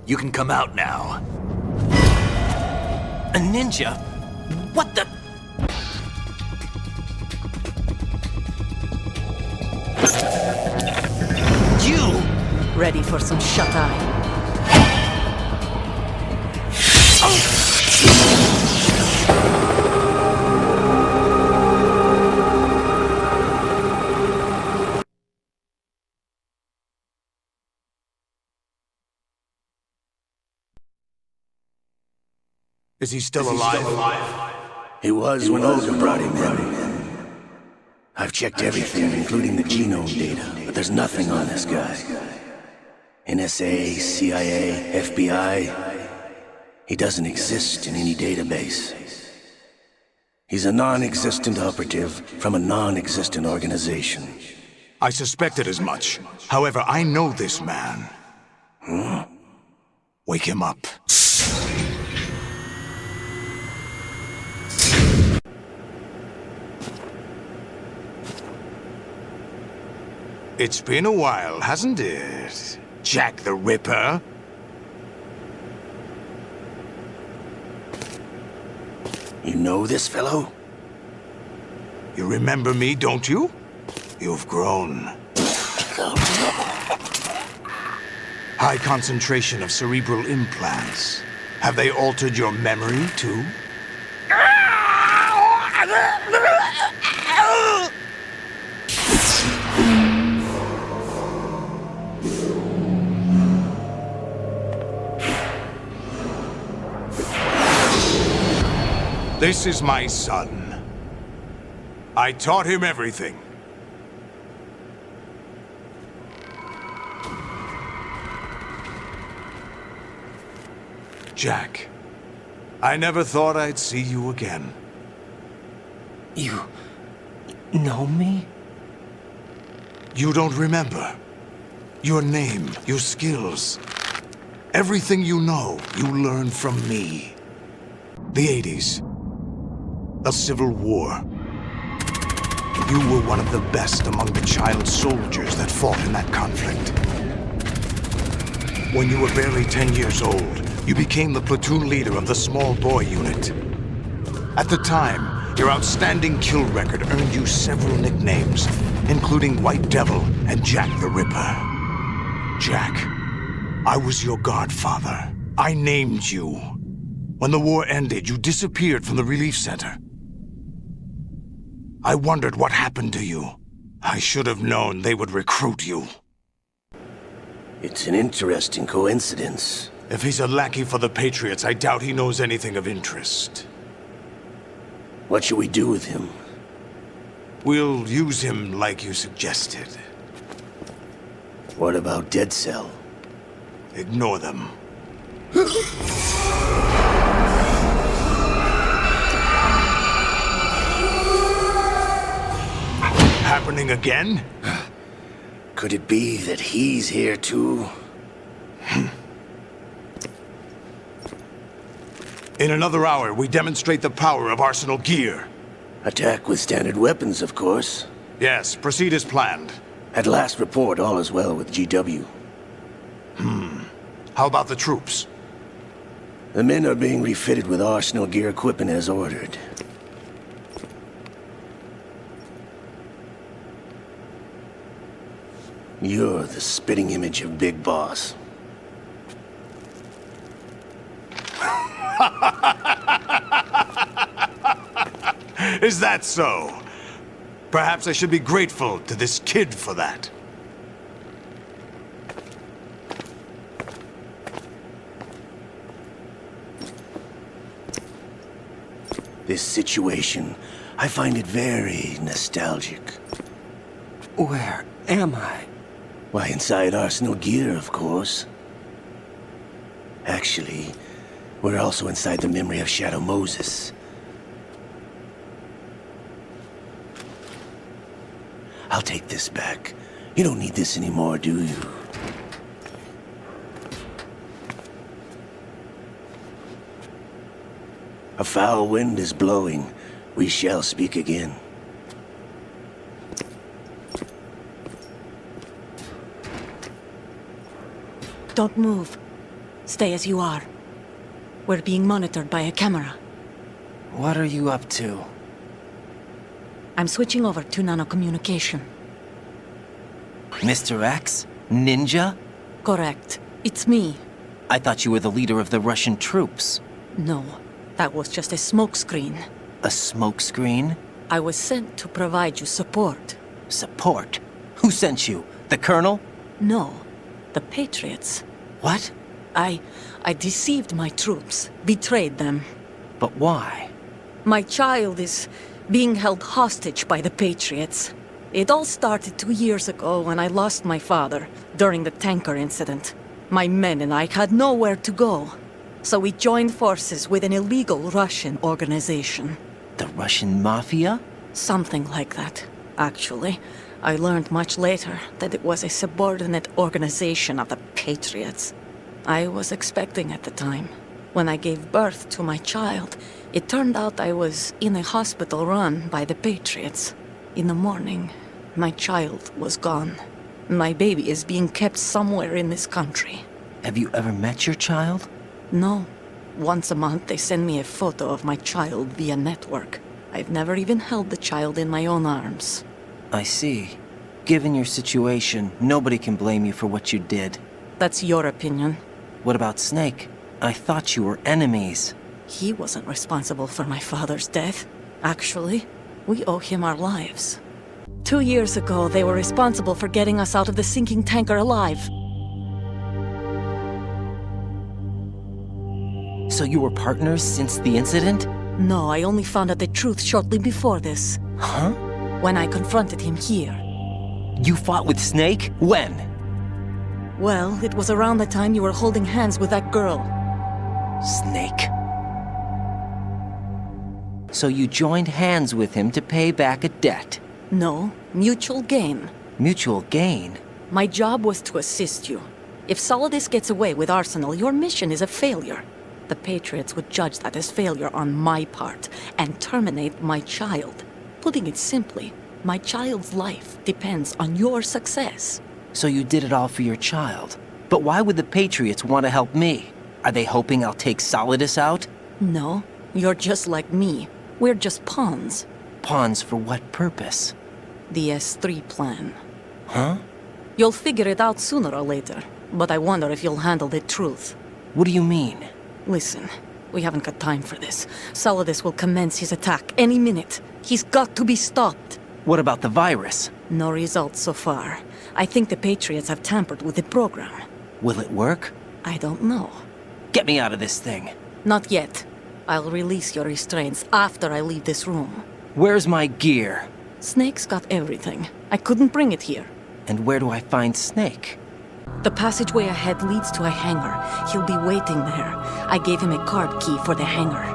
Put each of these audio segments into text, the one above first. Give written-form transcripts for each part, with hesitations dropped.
You can come out now. A ninja? What the... You! Ready for some shut-eye? Is he still alive? He was when Olga brought him in. I've checked everything, including the genome data, but there's nothing on this guy. NSA, CIA, FBI. He doesn't exist in any database. He's a non-existent operative from a non-existent organization. I suspected as much. However, I know this man. Wake him up. It's been a while, hasn't it? Jack the Ripper? You know this fellow? You remember me, don't you? You've grown. High concentration of cerebral implants. Have they altered your memory, too? This is my son. I taught him everything. Jack, I never thought I'd see you again. You... know me? You don't remember. Your name, your skills. Everything you know, you learned from me. The 80s. A civil war. You were one of the best among the child soldiers that fought in that conflict. When you were barely 10 years old, you became the platoon leader of the small boy unit. At the time, your outstanding kill record earned you several nicknames, including White Devil and Jack the Ripper. Jack, I was your godfather. I named you. When the war ended, you disappeared from the relief center. I wondered what happened to you. I should have known they would recruit you. It's an interesting coincidence. If he's a lackey for the Patriots, I doubt he knows anything of interest. What should we do with him? We'll use him like you suggested. What about Dead Cell? Ignore them. Happening again? Could it be that he's here too? In another hour, we demonstrate the power of Arsenal gear. Attack with standard weapons, of course. Yes, proceed as planned. At last report, all is well with GW. How about the troops? The men are being refitted with Arsenal gear equipment as ordered. You're the spitting image of Big Boss. Is that so? Perhaps I should be grateful to this kid for that. This situation, I find it very nostalgic. Where am I? Why, inside Arsenal gear, of course. Actually, we're also inside the memory of Shadow Moses. I'll take this back. You don't need this anymore, do you? A foul wind is blowing. We shall speak again. Don't move. Stay as you are. We're being monitored by a camera. What are you up to? I'm switching over to nanocommunication. Mr. X? Ninja? Correct. It's me. I thought you were the leader of the Russian troops. No, that was just a smokescreen. A smokescreen? I was sent to provide you support. Support? Who sent you? The Colonel? No, the Patriots. What? I deceived my troops, betrayed them. But why? My child is being held hostage by the Patriots. It all started 2 years ago when I lost my father during the tanker incident. My men and I had nowhere to go. So we joined forces with an illegal Russian organization. The Russian Mafia? Something like that, actually. I learned much later that it was a subordinate organization of the Patriots. I was expecting at the time. When I gave birth to my child, it turned out I was in a hospital run by the Patriots. In the morning, my child was gone. My baby is being kept somewhere in this country. Have you ever met your child? No. Once a month they send me a photo of my child via network. I've never even held the child in my own arms. I see. Given your situation, nobody can blame you for what you did. That's your opinion. What about Snake? I thought you were enemies. He wasn't responsible for my father's death. Actually, we owe him our lives. 2 years ago, they were responsible for getting us out of the sinking tanker alive. So you were partners since the incident? No, I only found out the truth shortly before this. Huh? When I confronted him here. You fought with Snake? When? Well, it was around the time you were holding hands with that girl. Snake. So you joined hands with him to pay back a debt? No, mutual gain. Mutual gain? My job was to assist you. If Solidus gets away with Arsenal, your mission is a failure. The Patriots would judge that as failure on my part and terminate my child. Putting it simply, my child's life depends on your success. So you did it all for your child. But why would the Patriots want to help me? Are they hoping I'll take Solidus out? No, you're just like me. We're just pawns. Pawns for what purpose? The S3 plan. Huh? You'll figure it out sooner or later, but I wonder if you'll handle the truth. What do you mean? Listen, we haven't got time for this. Solidus will commence his attack any minute. He's got to be stopped. What about the virus? No results so far. I think the Patriots have tampered with the program. Will it work? I don't know. Get me out of this thing. Not yet. I'll release your restraints after I leave this room. Where's my gear? Snake's got everything. I couldn't bring it here. And where do I find Snake? The passageway ahead leads to a hangar. He'll be waiting there. I gave him a card key for the hangar.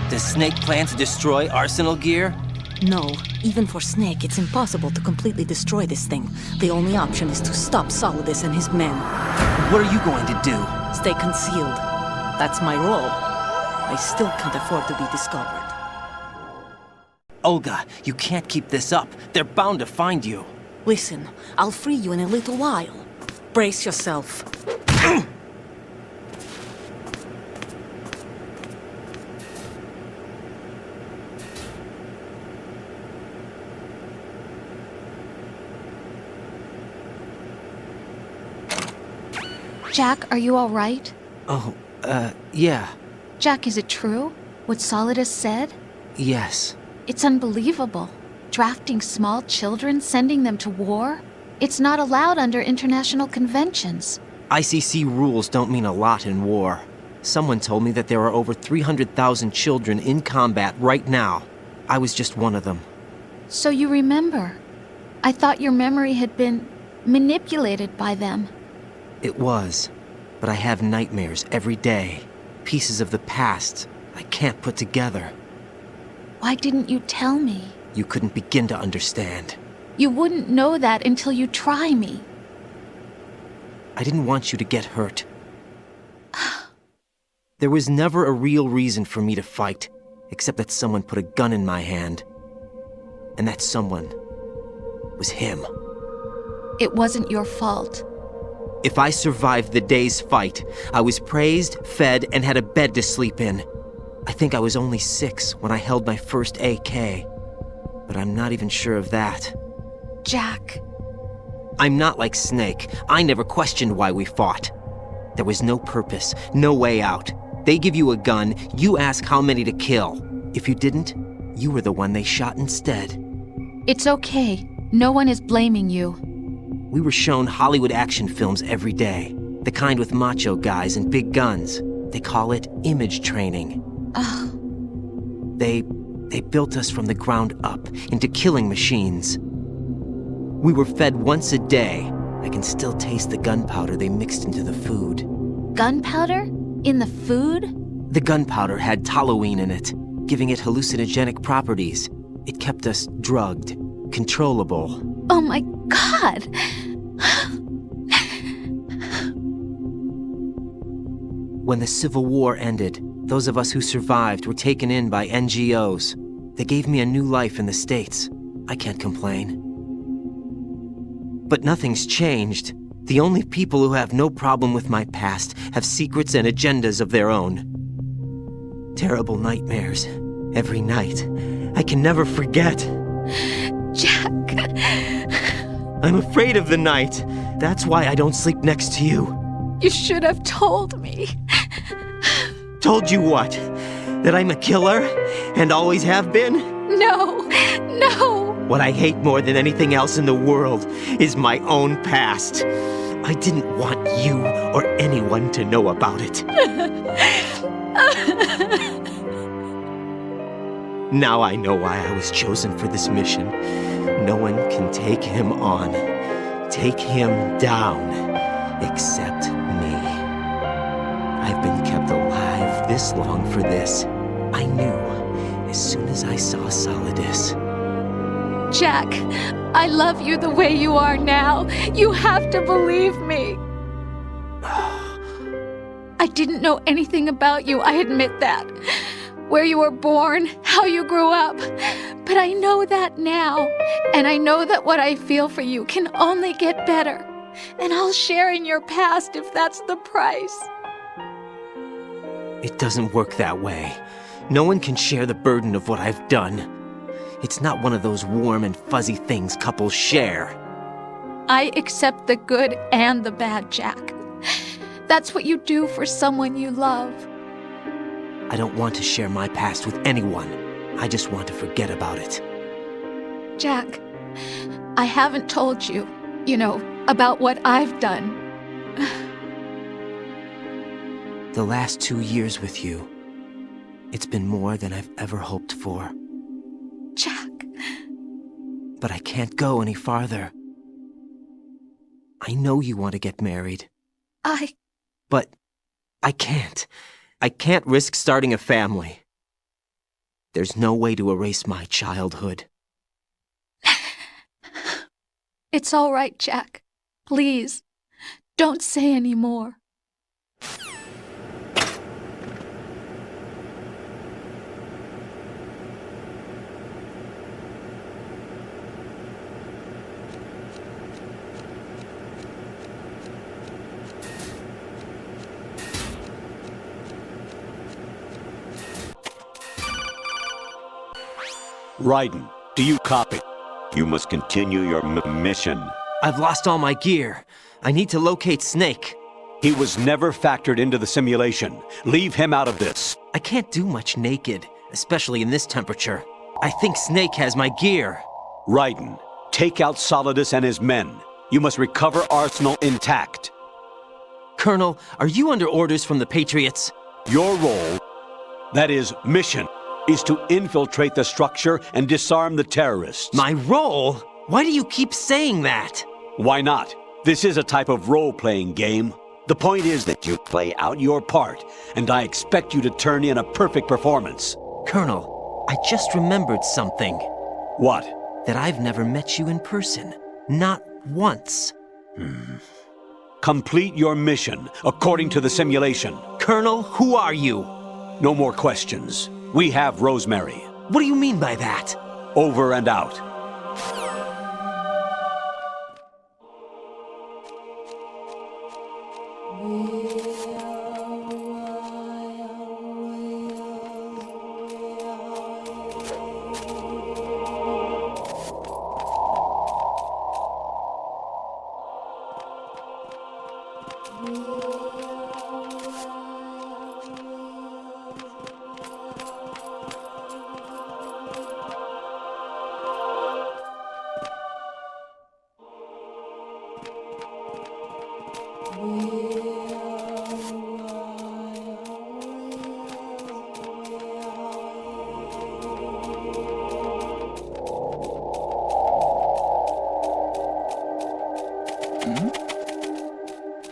Does Snake plan to destroy Arsenal gear? No. Even for Snake, it's impossible to completely destroy this thing. The only option is to stop Solidus and his men. What are you going to do? Stay concealed. That's my role. I still can't afford to be discovered. Olga, you can't keep this up. They're bound to find you. Listen, I'll free you in a little while. Brace yourself. Jack, are you all right? Oh, yeah. Jack, is it true? What Solidus said? Yes. It's unbelievable. Drafting small children, sending them to war? It's not allowed under international conventions. ICC rules don't mean a lot in war. Someone told me that there are over 300,000 children in combat right now. I was just one of them. So you remember. I thought your memory had been manipulated by them. It was. But I have nightmares every day. Pieces of the past I can't put together. Why didn't you tell me? You couldn't begin to understand. You wouldn't know that until you try me. I didn't want you to get hurt. There was never a real reason for me to fight, except that someone put a gun in my hand. And that someone was him. It wasn't your fault. If I survived the day's fight, I was praised, fed, and had a bed to sleep in. I think I was only 6 when I held my first AK. But I'm not even sure of that. Jack. I'm not like Snake. I never questioned why we fought. There was no purpose, no way out. They give you a gun, you ask how many to kill. If you didn't, you were the one they shot instead. It's okay. No one is blaming you. We were shown Hollywood action films every day. The kind with macho guys and big guns. They call it image training. Ugh. They built us from the ground up into killing machines. We were fed once a day. I can still taste the gunpowder they mixed into the food. Gunpowder? In the food? The gunpowder had toluene in it, giving it hallucinogenic properties. It kept us drugged, controllable. Oh my God! When the Civil War ended, those of us who survived were taken in by NGOs. They gave me a new life in the States. I can't complain. But nothing's changed. The only people who have no problem with my past have secrets and agendas of their own. Terrible nightmares. Every night. I can never forget. Jack. I'm afraid of the night. That's why I don't sleep next to you. You should have told me. Told you what? That I'm a killer? And always have been? No. No. What I hate more than anything else in the world is my own past. I didn't want you or anyone to know about it. Now I know why I was chosen for this mission. No one can take him on, take him down, except me. I've been kept alive this long for this. I knew as soon as I saw Solidus. Jack, I love you the way you are now. You have to believe me. I didn't know anything about you, I admit that. Where you were born, how you grew up. But I know that now. And I know that what I feel for you can only get better. And I'll share in your past if that's the price. It doesn't work that way. No one can share the burden of what I've done. It's not one of those warm and fuzzy things couples share. I accept the good and the bad, Jack. That's what you do for someone you love. I don't want to share my past with anyone. I just want to forget about it. Jack, I haven't told you, about what I've done. The last 2 years with you, it's been more than I've ever hoped for. Jack. But I can't go any farther. I know you want to get married. But I can't. I can't risk starting a family. There's no way to erase my childhood. It's all right, Jack. Please, don't say any more. Raiden, do you copy? You must continue your mission. I've lost all my gear. I need to locate Snake. He was never factored into the simulation. Leave him out of this. I can't do much naked, especially in this temperature. I think Snake has my gear. Raiden, take out Solidus and his men. You must recover Arsenal intact. Colonel, are you under orders from the Patriots? Your role, that is, mission, is to infiltrate the structure and disarm the terrorists. My role? Why do you keep saying that? Why not? This is a type of role-playing game. The point is that you play out your part, and I expect you to turn in a perfect performance. Colonel, I just remembered something. What? That I've never met you in person. Not once. Complete your mission, according to the simulation. Colonel, who are you? No more questions. We have Rosemary. What do you mean by that? Over and out.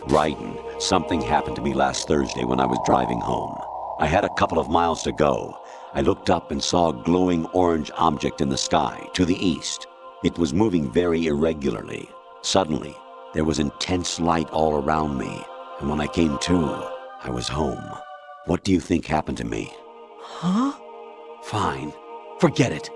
Raiden, something happened to me last Thursday when I was driving home. I had a couple of miles to go. I looked up and saw a glowing orange object in the sky, to the east. It was moving very irregularly. Suddenly, there was intense light all around me, and when I came to, I was home. What do you think happened to me? Huh? Fine. Forget it.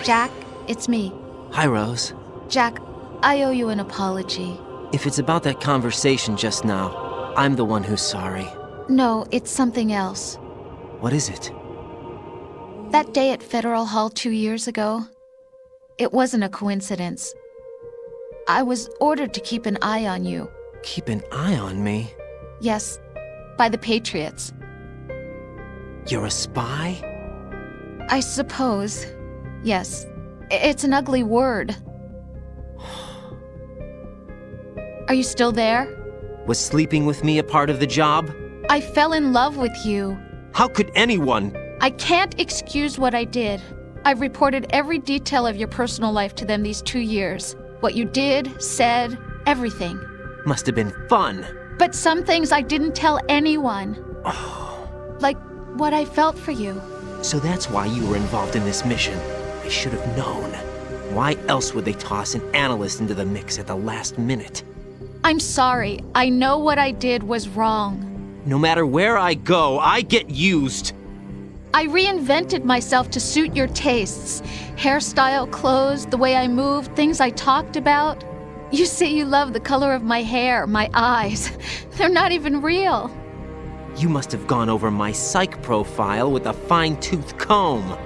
Jack, it's me. Hi, Rose. Jack, I owe you an apology. If it's about that conversation just now, I'm the one who's sorry. No, it's something else. What is it? That day at Federal Hall 2 years ago, it wasn't a coincidence. I was ordered to keep an eye on you. Keep an eye on me? Yes, by the Patriots. You're a spy? I suppose. Yes. It's an ugly word. Are you still there? Was sleeping with me a part of the job? I fell in love with you. How could anyone? I can't excuse what I did. I've reported every detail of your personal life to them these 2 years. What you did, said, everything. Must have been fun. But some things I didn't tell anyone. Like what I felt for you. So that's why you were involved in this mission. I should have known. Why else would they toss an analyst into the mix at the last minute? I'm sorry. I know what I did was wrong. No matter where I go, I get used. I reinvented myself to suit your tastes. Hairstyle, clothes, the way I moved, things I talked about. You say you love the color of my hair, my eyes. They're not even real. You must have gone over my psych profile with a fine-tooth comb.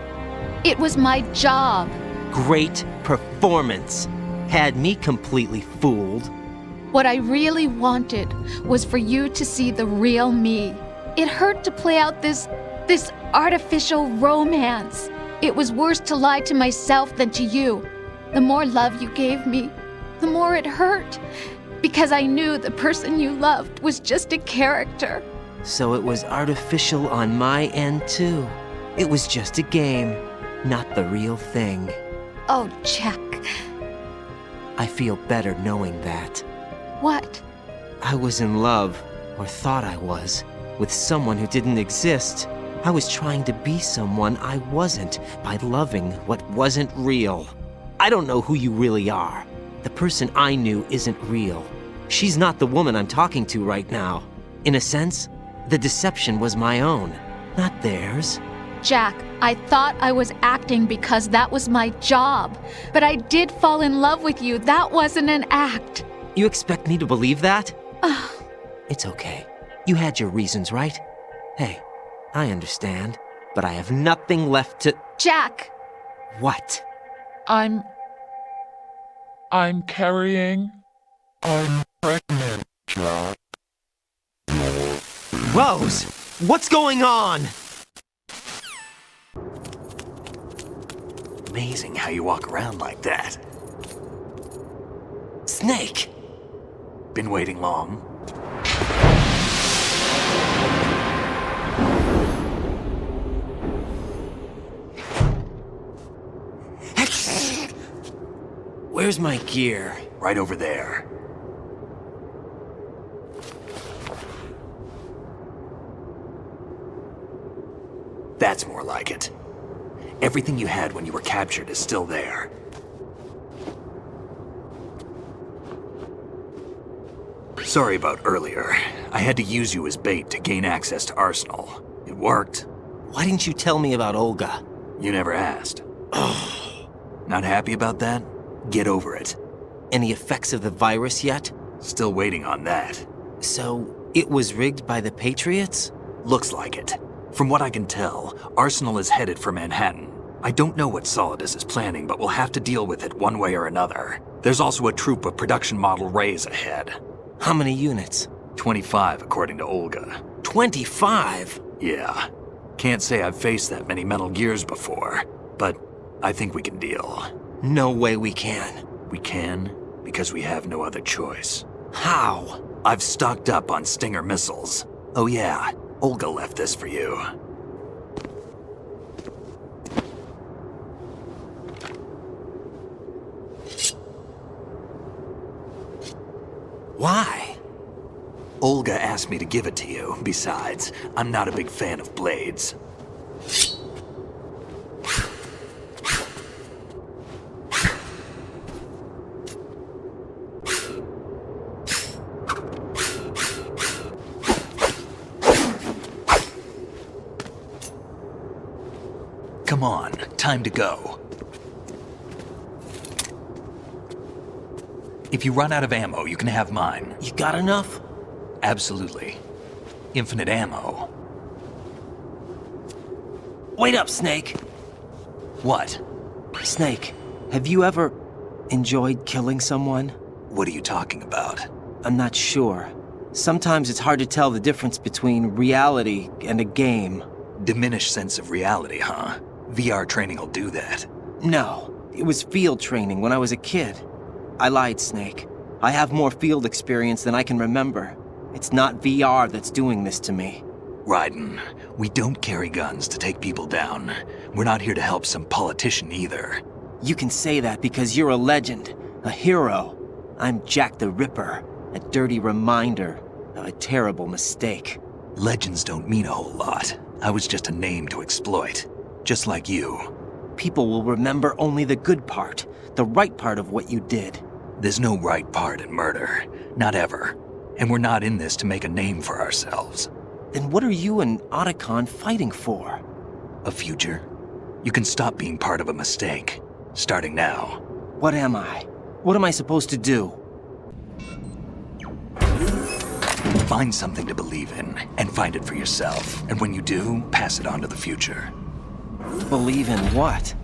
It was my job. Great performance. Had me completely fooled. What I really wanted was for you to see the real me. It hurt to play out this artificial romance. It was worse to lie to myself than to you. The more love you gave me, the more it hurt. Because I knew the person you loved was just a character. So it was artificial on my end, too. It was just a game, not the real thing. Oh, Jack. I feel better knowing that. What? I was in love, or thought I was, with someone who didn't exist. I was trying to be someone I wasn't by loving what wasn't real. I don't know who you really are. The person I knew isn't real. She's not the woman I'm talking to right now. In a sense, the deception was my own, not theirs. Jack, I thought I was acting because that was my job. But I did fall in love with you. That wasn't an act. You expect me to believe that? It's okay. You had your reasons, right? Hey, I understand, but I have nothing left to... Jack! What? I'm carrying... I'm pregnant, Jack. Rose! What's going on? Amazing how you walk around like that. Snake! Been waiting long? Where's my gear? Right over there. That's more like it. Everything you had when you were captured is still there. Sorry about earlier. I had to use you as bait to gain access to Arsenal. It worked. Why didn't you tell me about Olga? You never asked. Not happy about that? Get over it. Any effects of the virus yet? Still waiting on that. So, it was rigged by the Patriots? Looks like it. From what I can tell, Arsenal is headed for Manhattan. I don't know what Solidus is planning, but we'll have to deal with it one way or another. There's also a troop of production model Rays ahead. How many units? 25, according to Olga. 25? Yeah. Can't say I've faced that many Metal Gears before, but I think we can deal. No way we can. We can, because we have no other choice. How? I've stocked up on Stinger missiles. Oh yeah, Olga left this for you. Olga asked me to give it to you. Besides, I'm not a big fan of blades. Come on, time to go. If you run out of ammo, you can have mine. You got enough? Absolutely. Infinite ammo. Wait up, Snake. What? Snake, have you ever enjoyed killing someone? What are you talking about? I'm not sure. Sometimes it's hard to tell the difference between reality and a game. Diminished sense of reality, huh? VR training will do that. No, it was field training when I was a kid. I lied, Snake. I have more field experience than I can remember. It's not VR that's doing this to me. Raiden, we don't carry guns to take people down. We're not here to help some politician either. You can say that because you're a legend, a hero. I'm Jack the Ripper, a dirty reminder of a terrible mistake. Legends don't mean a whole lot. I was just a name to exploit. Just like you. People will remember only the good part, the right part of what you did. There's no right part in murder. Not ever. And we're not in this to make a name for ourselves. Then what are you and Otacon fighting for? A future. You can stop being part of a mistake. Starting now. What am I? What am I supposed to do? Find something to believe in, and find it for yourself. And when you do, pass it on to the future. Believe in what?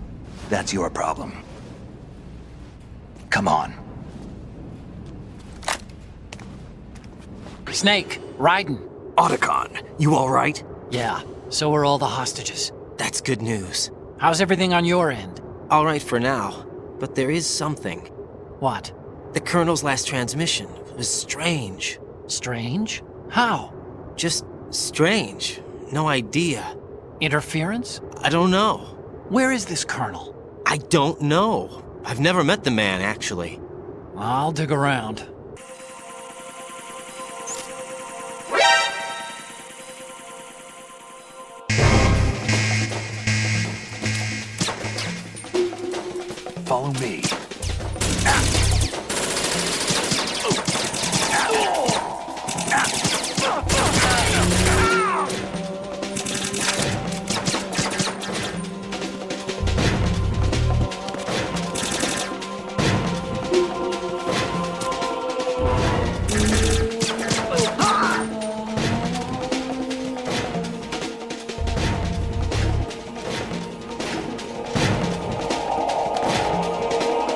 That's your problem. Come on. Snake, Raiden. Otacon, you all right? Yeah, so are all the hostages. That's good news. How's everything on your end? All right for now, but there is something. What? The Colonel's last transmission was strange. Strange? How? Just strange. No idea. Interference? I don't know. Where is this Colonel? I don't know. I've never met the man, actually. I'll dig around. Follow me.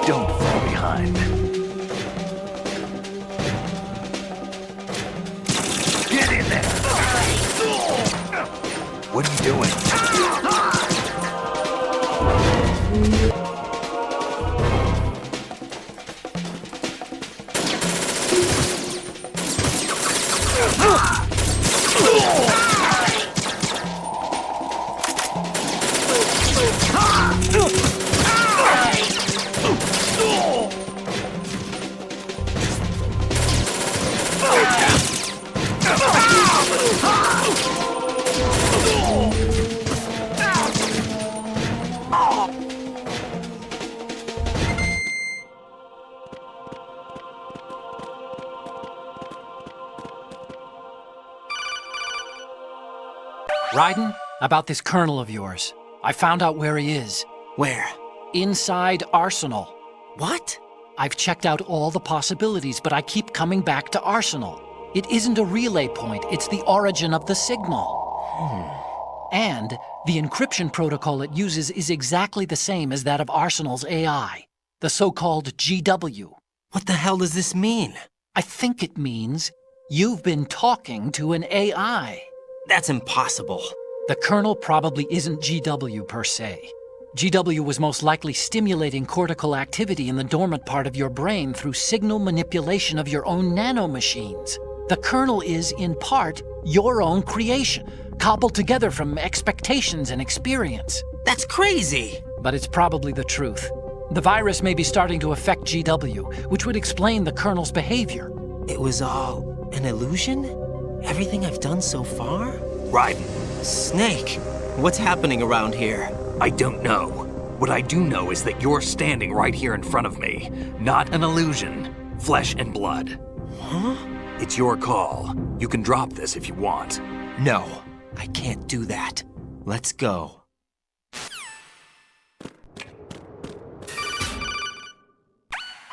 Don't fall behind. Get in there! What are you doing? Raiden, about this Colonel of yours. I found out where he is. Where? Inside Arsenal. What? I've checked out all the possibilities, but I keep coming back to Arsenal. It isn't a relay point, it's the origin of the signal. And the encryption protocol it uses is exactly the same as that of Arsenal's AI, the so-called GW. What the hell does this mean? I think it means you've been talking to an AI. That's impossible. The Colonel probably isn't GW per se. GW was most likely stimulating cortical activity in the dormant part of your brain through signal manipulation of your own nanomachines. The Colonel is, in part, your own creation, cobbled together from expectations and experience. That's crazy! But it's probably the truth. The virus may be starting to affect GW, which would explain the Colonel's behavior. It was all An illusion? Everything I've done so far? Raiden, Snake, what's happening around here? I don't know. What I do know is that you're standing right here in front of me. Not an illusion. Flesh and blood. Huh? It's your call. You can drop this if you want. No, I can't do that. Let's go.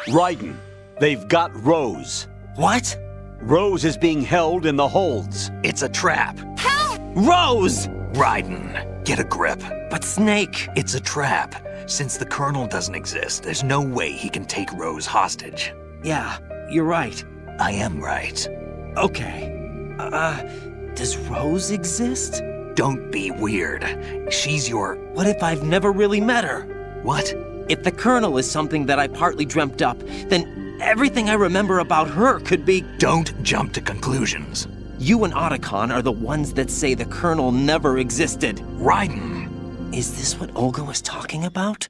Raiden, they've got Rose. What? Rose is being held in the holds. It's a trap. Rose! Raiden, get a grip. But Snake... It's a trap. Since the Colonel doesn't exist, there's no way he can take Rose hostage. Yeah, you're right. I am right. Okay. Does Rose exist? Don't be weird. She's your... What if I've never really met her? What? If the Colonel is something that I partly dreamt up, then everything I remember about her could be... Don't jump to conclusions. You and Otacon are the ones that say the Colonel never existed. Raiden! Is this what Olga was talking about?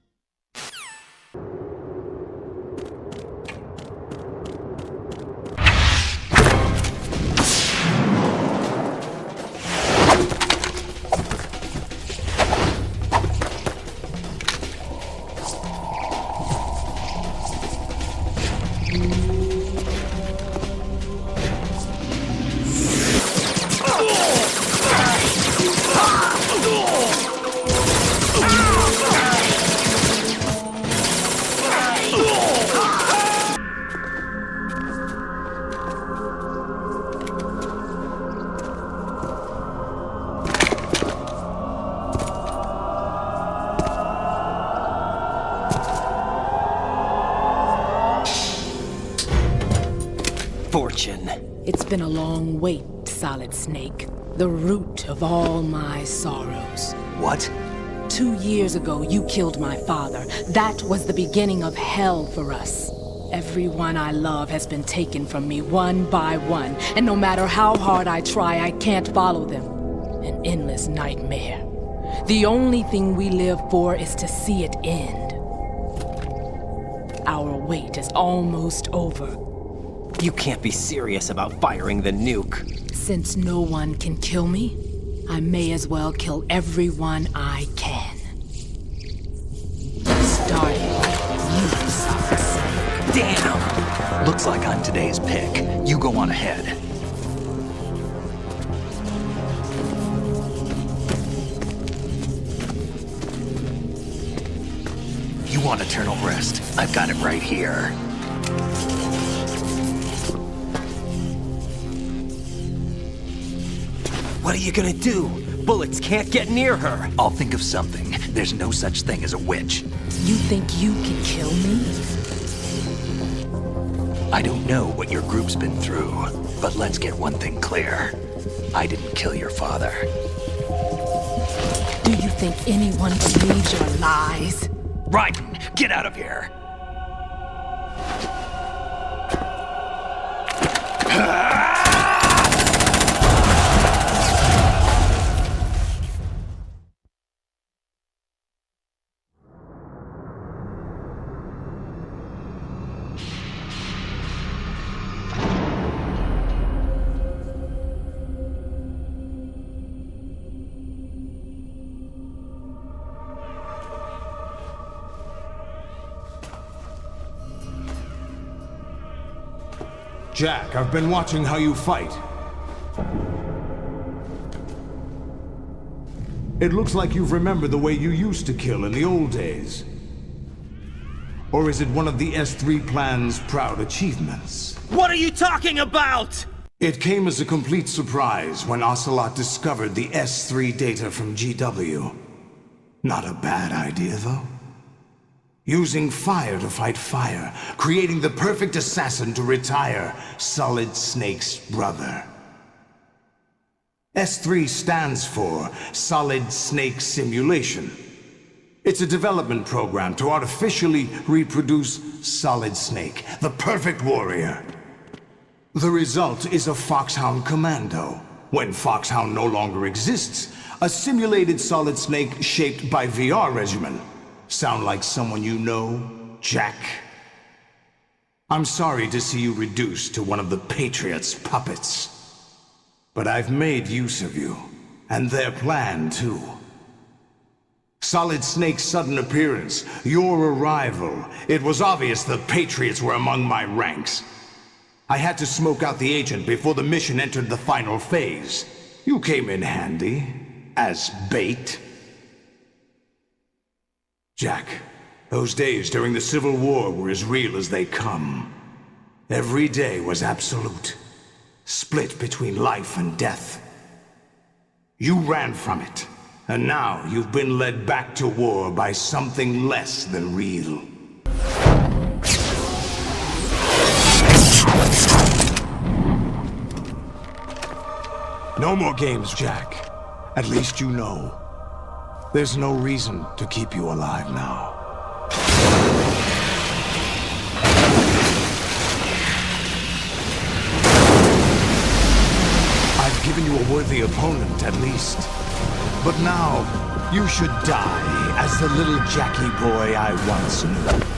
Fortune. It's been a long wait, Solid Snake. The root of all my sorrows. What? 2 years ago, you killed my father. That was the beginning of hell for us. Everyone I love has been taken from me one by one, and no matter how hard I try, I can't follow them. An endless nightmare. The only thing we live for is to see it end. Our wait is almost over. You can't be serious about firing the nuke. Since no one can kill me, I may as well kill everyone I can. Starting with you, Solid Snake. Damn! Looks like I'm today's pick. You go on ahead. You want eternal rest? I've got it right here. What are you gonna do? Bullets can't get near her. I'll think of something. There's no such thing as a witch. You think you can kill me? I don't know what your group's been through, but let's get one thing clear. I didn't kill your father. Do you think anyone believes your lies? Raiden, get out of here! Jack, I've been watching how you fight. It looks like you've remembered the way you used to kill in the old days. Or is it one of the S3 plan's proud achievements? What are you talking about? It came as a complete surprise when Ocelot discovered the S3 data from GW. Not a bad idea, though. Using fire to fight fire, creating the perfect assassin to retire Solid Snake's brother. S3 stands for Solid Snake Simulation. It's a development program to artificially reproduce Solid Snake, the perfect warrior. The result is a Foxhound Commando. When Foxhound no longer exists, a simulated Solid Snake shaped by VR regimen. Sound like someone you know, Jack? I'm sorry to see you reduced to one of the Patriots' puppets. But I've made use of you, and their plan too. Solid Snake's sudden appearance, your arrival, it was obvious the Patriots were among my ranks. I had to smoke out the agent before the mission entered the final phase. You came in handy, as bait. Jack, those days during the Civil War were as real as they come. Every day was absolute, split between life and death. You ran from it, and now you've been led back to war by something less than real. No more games, Jack. At least you know. There's no reason to keep you alive now. I've given you a worthy opponent, at least. But now, you should die as the little Jackie boy I once knew.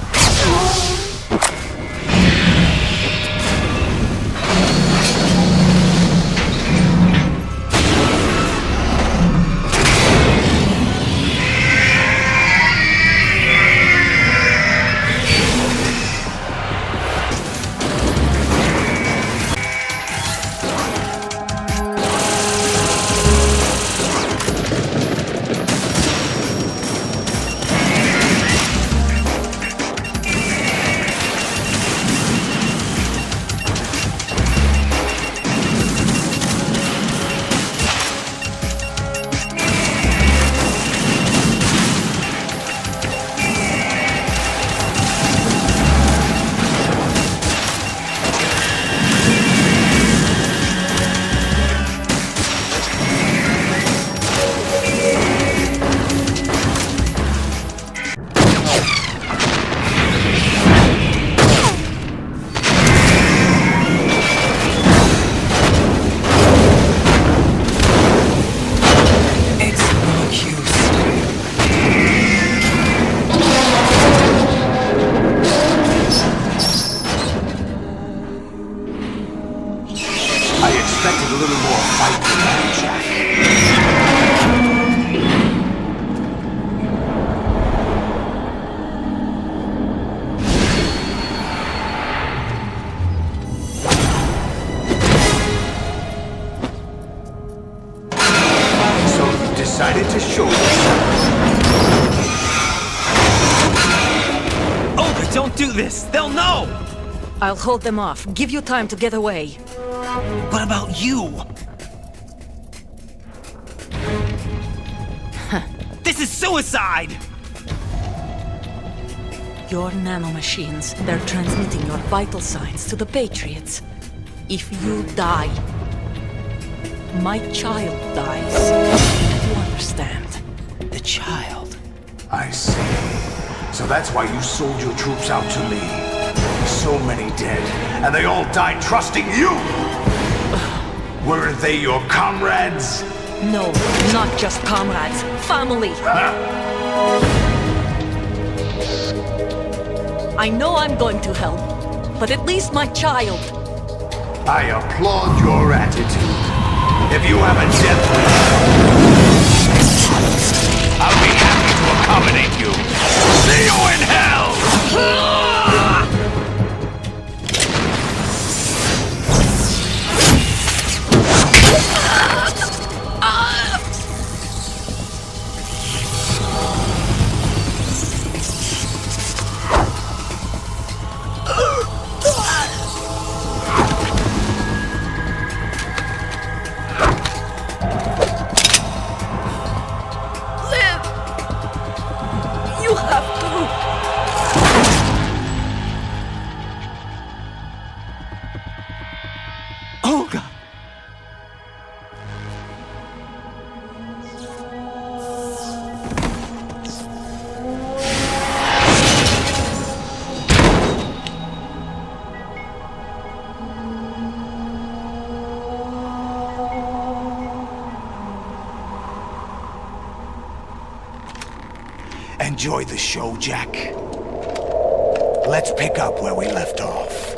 Decided to show Olga, don't do this! They'll know! I'll hold them off. Give you time to get away. What about you? This is suicide! Your nanomachines, they're transmitting your vital signs to the Patriots. If you die, my child dies. You understand? The child. I see. So that's why you sold your troops out to me. So many dead, and they all died trusting you! Weren't they your comrades? No, not just comrades. Family! I know I'm going to hell, but at least my child. I applaud your attitude. If you have a death wish, I'll be happy to accommodate you. See you in hell! Enjoy the show, Jack. Let's pick up where we left off.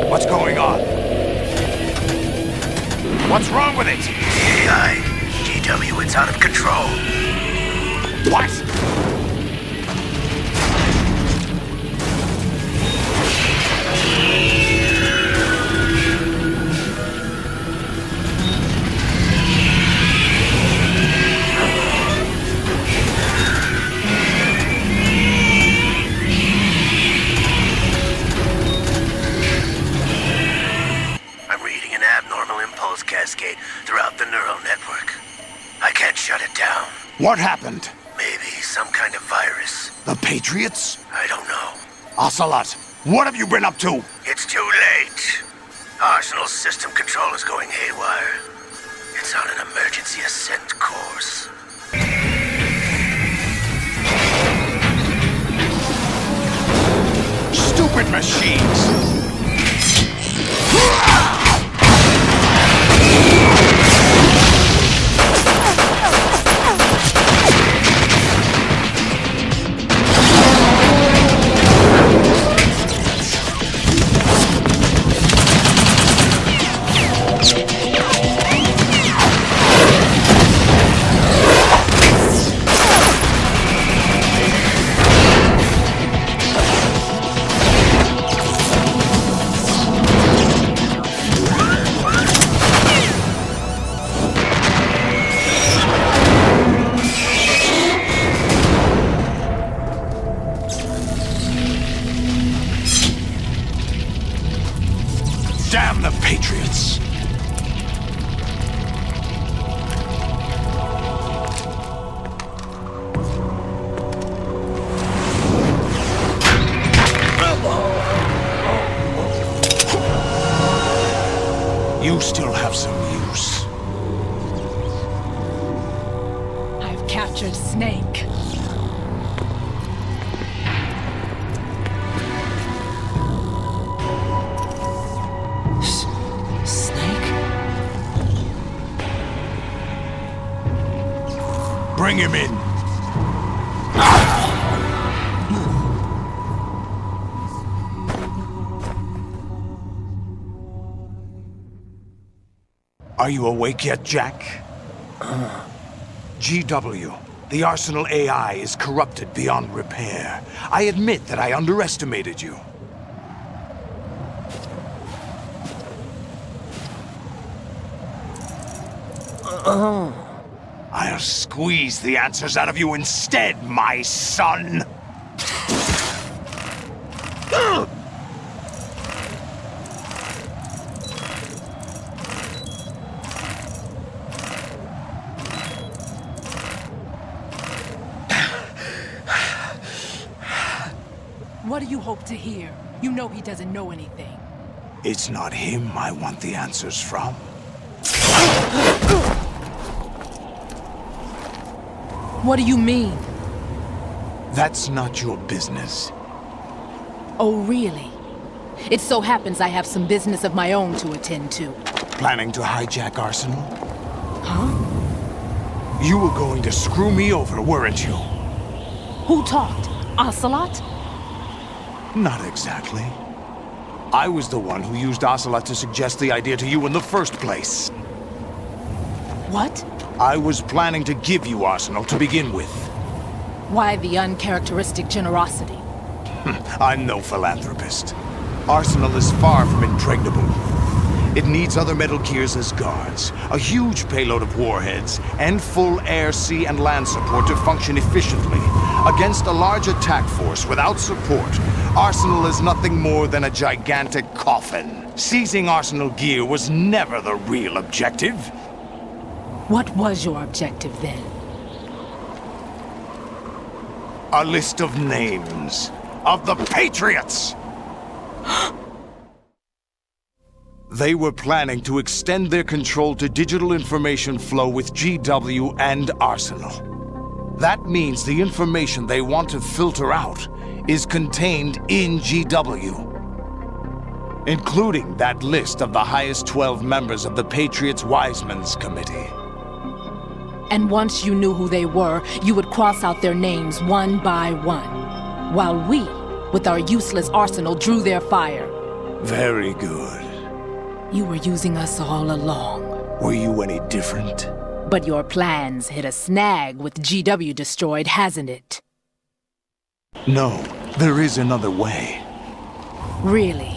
What's going on? What's wrong with it? AI, GW, it's out of control. What? Cascade throughout the neural network. I can't shut it down. What happened? Maybe some kind of virus. The Patriots? I don't know. Ocelot, what have you been up to? It's too late. Arsenal's system control is going haywire. It's on an emergency ascent course. Stupid machines! Damn the Patriots! You still have some use. I've captured Snake. Bring him in. Are you awake yet, Jack? GW, the Arsenal AI is corrupted beyond repair. I admit that I underestimated you. I'll squeeze the answers out of you instead, my son! What do you hope to hear? You know he doesn't know anything. It's not him I want the answers from. What do you mean? That's not your business. Oh, really? It so happens I have some business of my own to attend to. Planning to hijack Arsenal? Huh? You were going to screw me over, weren't you? Who talked? Ocelot? Not exactly. I was the one who used Ocelot to suggest the idea to you in the first place. What? I was planning to give you Arsenal to begin with. Why the uncharacteristic generosity? I'm no philanthropist. Arsenal is far from impregnable. It needs other Metal Gears as guards, a huge payload of warheads, and full air, sea, and land support to function efficiently. Against a large attack force without support, Arsenal is nothing more than a gigantic coffin. Seizing Arsenal gear was never the real objective. What was your objective then? A list of names of the Patriots! They were planning to extend their control to digital information flow with GW and Arsenal. That means the information they want to filter out is contained in GW. including that list of the highest 12 members of the Patriots' Wiseman's Committee. And once you knew who they were, you would cross out their names one by one, while we, with our useless arsenal, drew their fire. Very good. You were using us all along. Were you any different? But your plans hit a snag with GW destroyed, hasn't it? No, there is another way. Really?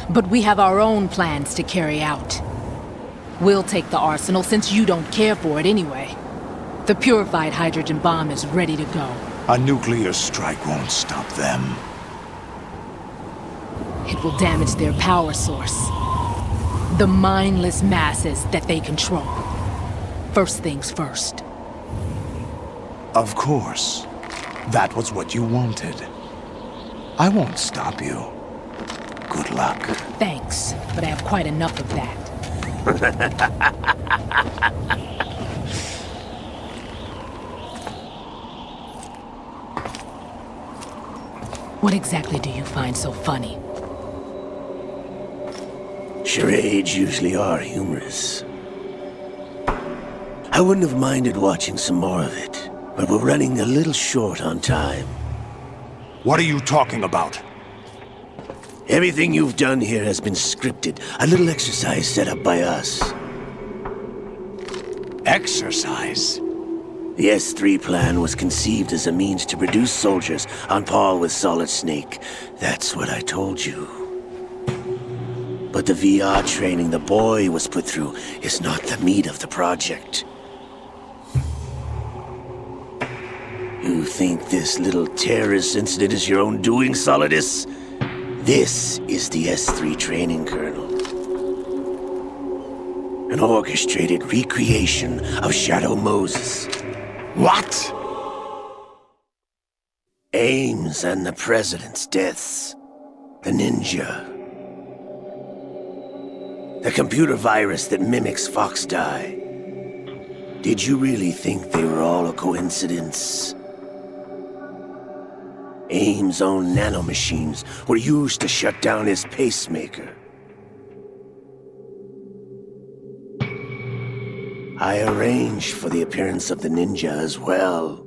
But we have our own plans to carry out. We'll take the arsenal since you don't care for it anyway. The purified hydrogen bomb is ready to go. A nuclear strike won't stop them. It will damage their power source. The mindless masses that they control. First things first. Of course. That was what you wanted. I won't stop you. Good luck. Thanks, but I have quite enough of that. What exactly do you find so funny? Charades usually are humorous. I wouldn't have minded watching some more of it, but we're running a little short on time. What are you talking about? Everything you've done here has been scripted. A little exercise set up by us. Exercise? The S3 plan was conceived as a means to produce soldiers on par with Solid Snake. That's what I told you. But the VR training the boy was put through is not the meat of the project. You think this little terrorist incident is your own doing, Solidus? This is the S3 training kernel. An orchestrated recreation of Shadow Moses. What? Ames and the President's deaths. The ninja. The computer virus that mimics Foxdie. Did you really think they were all a coincidence? Ames' own nanomachines were used to shut down his pacemaker. I arranged for the appearance of the ninja as well.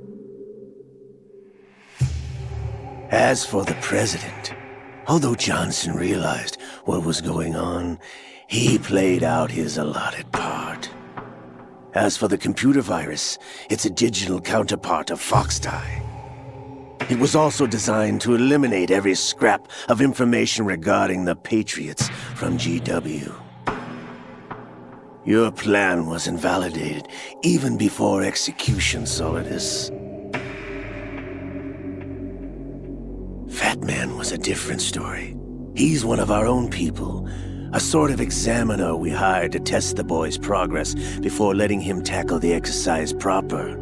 As for the President, although Johnson realized what was going on, he played out his allotted part. As for the computer virus, it's a digital counterpart of Foxdie. It was also designed to eliminate every scrap of information regarding the Patriots from GW. Your plan was invalidated even before execution, Solidus. Fat Man was a different story. He's one of our own people, a sort of examiner we hired to test the boy's progress before letting him tackle the exercise proper.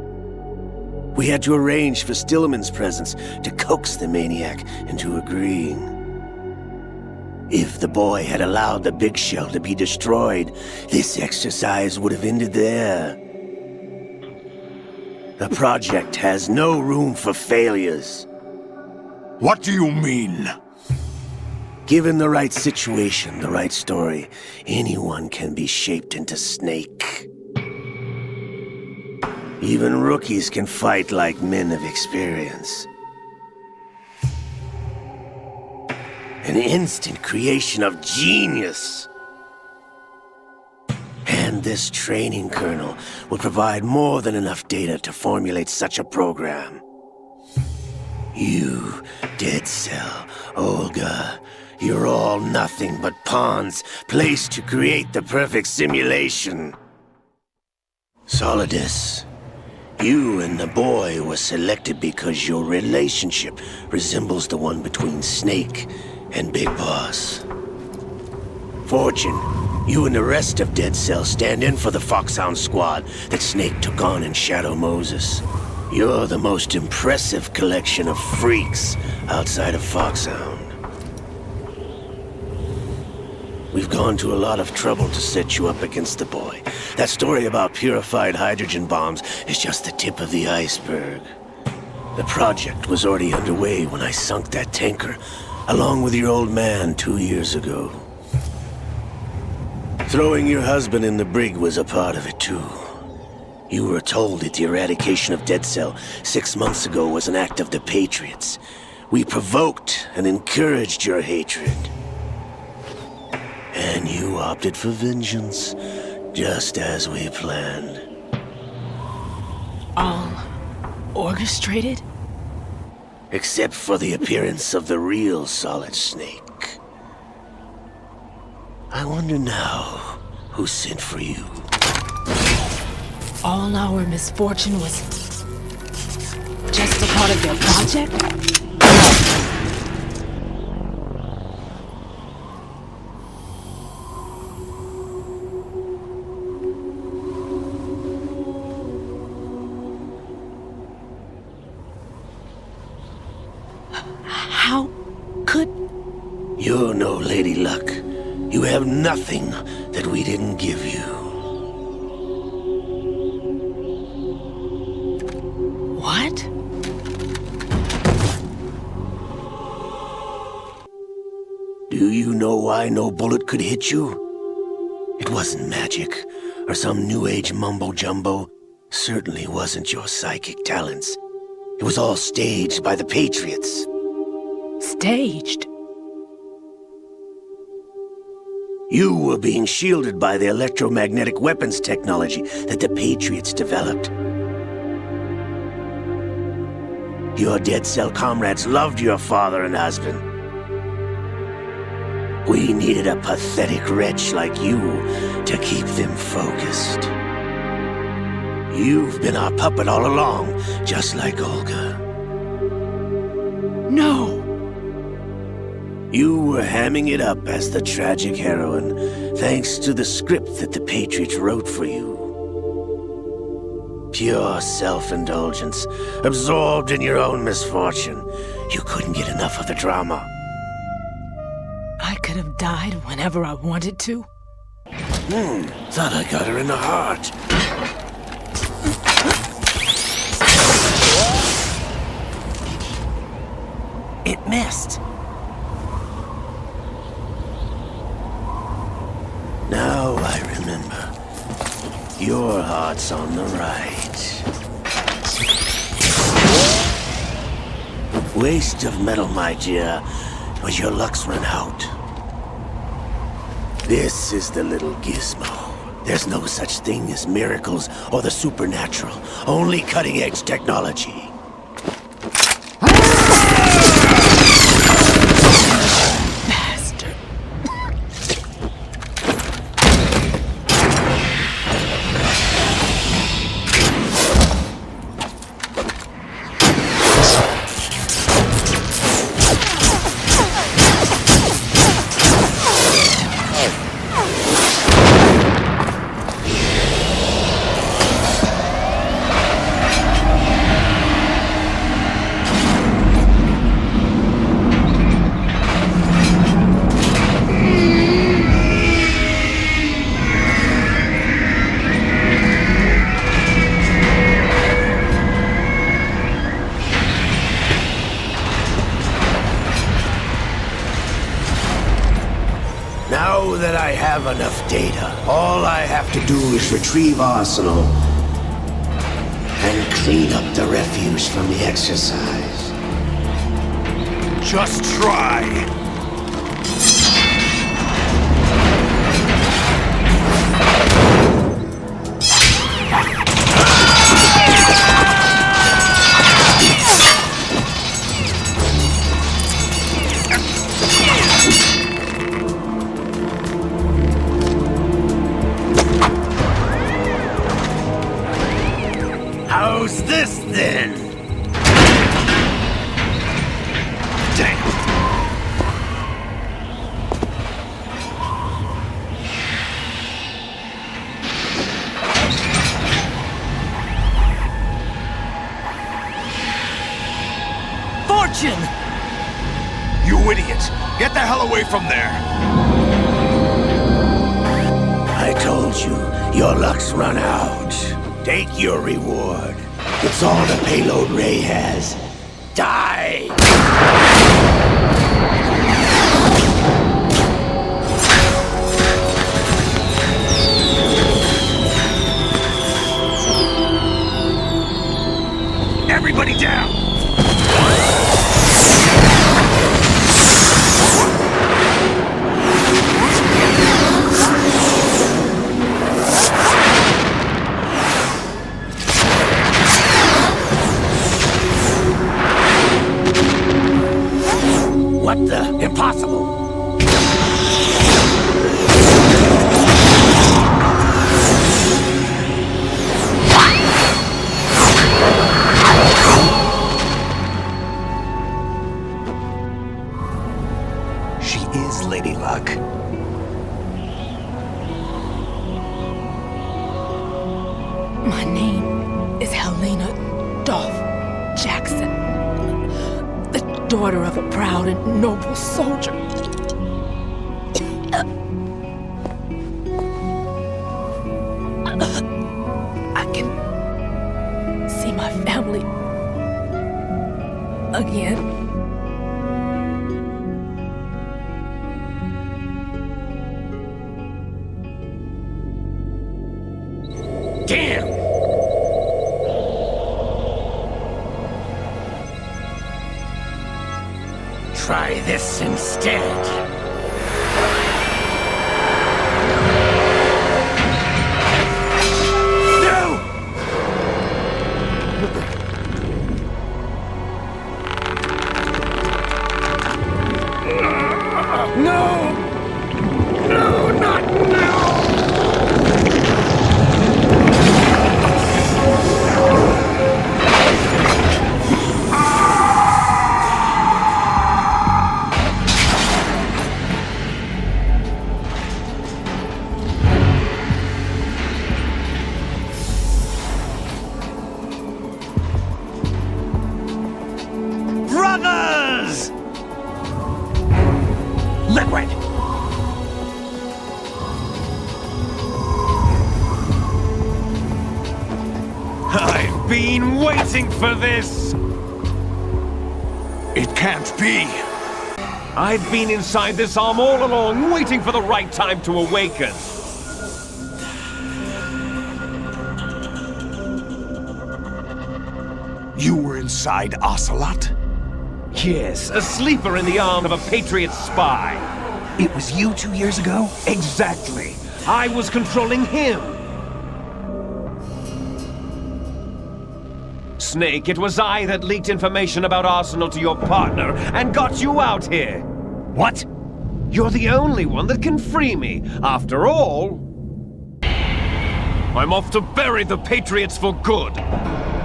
We had to arrange for Stillman's presence to coax the maniac into agreeing. If the boy had allowed the big shell to be destroyed, this exercise would have ended there. The project has no room for failures. What do you mean? Given the right situation, the right story, anyone can be shaped into Snake. Even rookies can fight like men of experience. An instant creation of genius. And this training kernel will provide more than enough data to formulate such a program. You, Dead Cell, Olga, you're all nothing but pawns placed to create the perfect simulation. Solidus, you and the boy were selected because your relationship resembles the one between Snake and Big Boss. Fortune, you and the rest of Dead Cell stand in for the Foxhound squad that Snake took on in Shadow Moses. You're the most impressive collection of freaks outside of Foxhound. We've gone to a lot of trouble to set you up against the boy. That story about purified hydrogen bombs is just the tip of the iceberg. The project was already underway when I sunk that tanker, along with your old man 2 years ago. Throwing your husband in the brig was a part of it too. You were told that the eradication of Dead Cell 6 months ago was an act of the Patriots. We provoked and encouraged your hatred. And you opted for vengeance, just as we planned. All orchestrated? Except for the appearance of the real Solid Snake. I wonder now who sent for you. All our misfortune was just a part of their project? How could... You're no Lady Luck. You have nothing that we didn't give you. What? Do you know why no bullet could hit you? It wasn't magic, or some new age mumbo-jumbo. Certainly wasn't your psychic talents. It was all staged by the Patriots. Staged? You were being shielded by the electromagnetic weapons technology that the Patriots developed. Your Dead Cell comrades loved your father and husband. We needed a pathetic wretch like you to keep them focused. You've been our puppet all along, just like Olga. No! You were hamming it up as the tragic heroine, thanks to the script that the Patriots wrote for you. Pure self-indulgence, absorbed in your own misfortune. You couldn't get enough of the drama. I could have died whenever I wanted to. Thought I got her in the heart. It missed. Now I remember. Your heart's on the right. Waste of metal, my dear, but your luck's run out. This is the little gizmo. There's no such thing as miracles or the supernatural, only cutting-edge technology. Now that I have enough data, all I have to do is retrieve Arsenal and clean up the refuse from the exercise. Just try. How's this then? Damn. Fortune! You idiot! Get the hell away from there! I told you, your luck's run out. Take your reward. It's all the payload Ray has. Die! My name is Helena Dolph Jackson, the daughter of a proud and noble soldier. I can see my family again. Damn! Try this instead. No! No, not now! Brothers! Liquid! I've been waiting for this! It can't be. I've been inside this arm all along, waiting for the right time to awaken. You were inside Ocelot? Yes, a sleeper in the arm of a Patriot spy. It was you 2 years ago? Exactly. I was controlling him. Snake, it was I that leaked information about Arsenal to your partner and got you out here. What? You're the only one that can free me. After all, I'm off to bury the Patriots for good.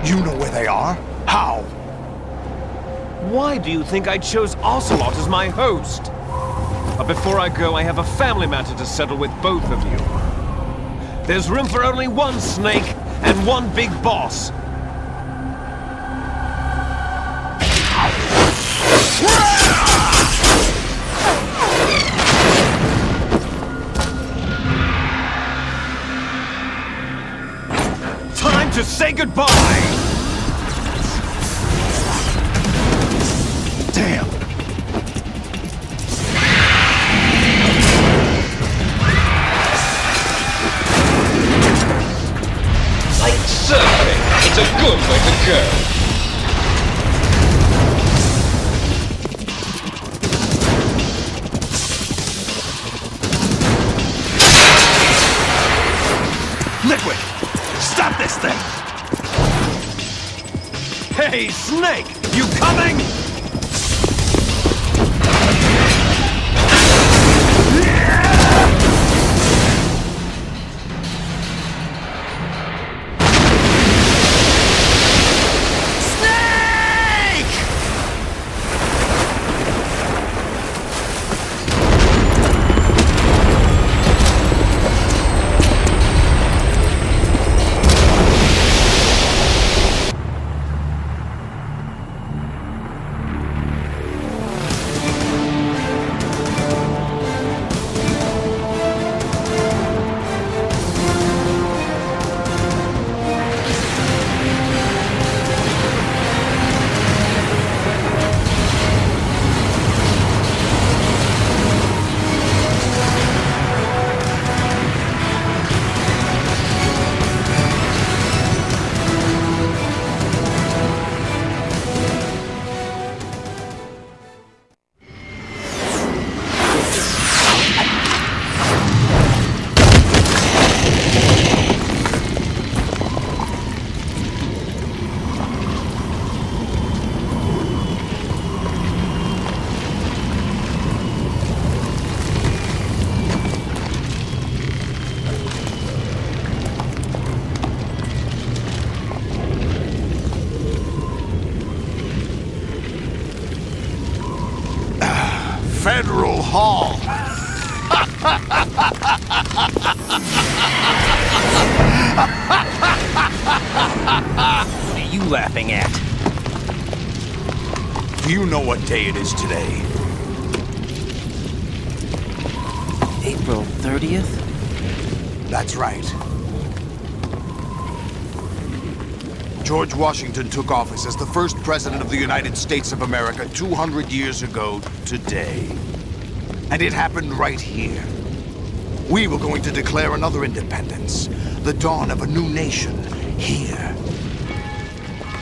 You know where they are? How? Why do you think I chose Ocelot as my host? But before I go, I have a family matter to settle with both of you. There's room for only one Snake and one big boss. Time to say goodbye! Damn! Like surfing, it's a good way to go. Liquid! Stop this thing! Hey, Snake! You coming? Federal Hall. laughing at? Do you know what day it is today? April 30th? That's right. George Washington took office as the first president of the United States of America 200 years ago today. And it happened right here. We were going to declare another independence, the dawn of a new nation, here.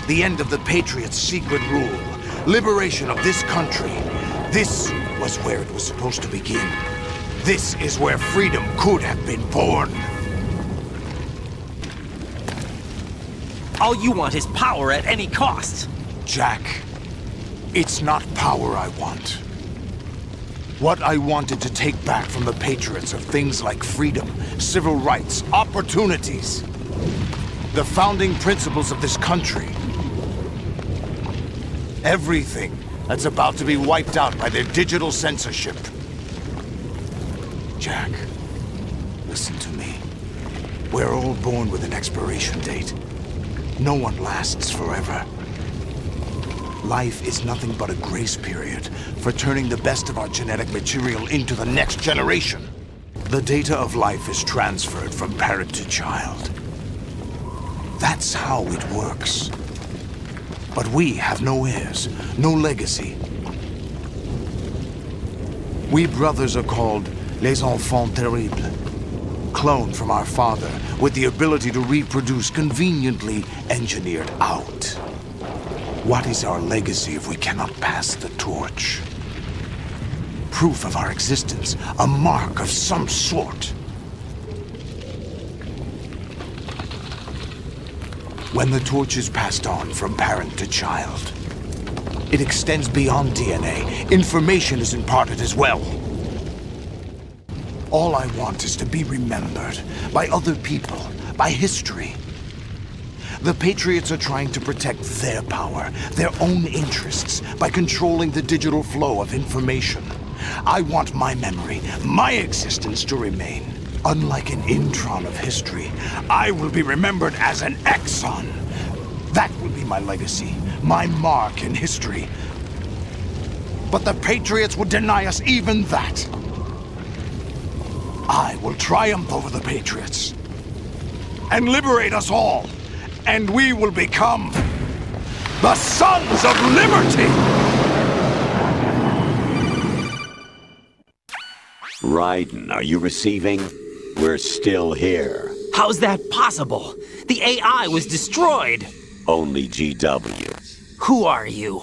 The end of the Patriots' secret rule, liberation of this country. This was where it was supposed to begin. This is where freedom could have been born. All you want is power at any cost. Jack, it's not power I want. What I wanted to take back from the Patriots are things like freedom, civil rights, opportunities. The founding principles of this country. Everything that's about to be wiped out by their digital censorship. Jack, listen to me. We're all born with an expiration date. No one lasts forever. Life is nothing but a grace period for turning the best of our genetic material into the next generation. The data of life is transferred from parent to child. That's how it works. But we have no heirs, no legacy. We brothers are called les enfants terribles. Cloned from our father, with the ability to reproduce conveniently engineered out. What is our legacy if we cannot pass the torch? Proof of our existence, a mark of some sort. When the torch is passed on from parent to child, it extends beyond DNA. Information is imparted as well. All I want is to be remembered by other people, by history. The Patriots are trying to protect their power, their own interests, by controlling the digital flow of information. I want my memory, my existence to remain. Unlike an intron of history, I will be remembered as an exon. That will be my legacy, my mark in history. But the Patriots would deny us even that. I will triumph over the Patriots and liberate us all, and we will become the Sons of Liberty! Raiden, are you receiving? We're still here. How's that possible? The AI was destroyed. Only GW. Who are you?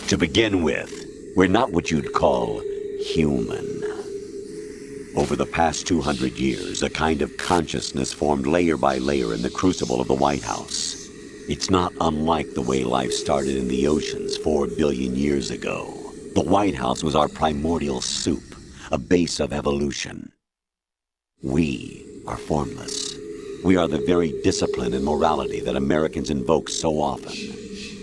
To begin with, we're not what you'd call human. Over the past 200 years, a kind of consciousness formed layer by layer in the crucible of the White House. It's not unlike the way life started in the oceans 4 billion years ago. The White House was our primordial soup, a base of evolution. We are formless. We are the very discipline and morality that Americans invoke so often.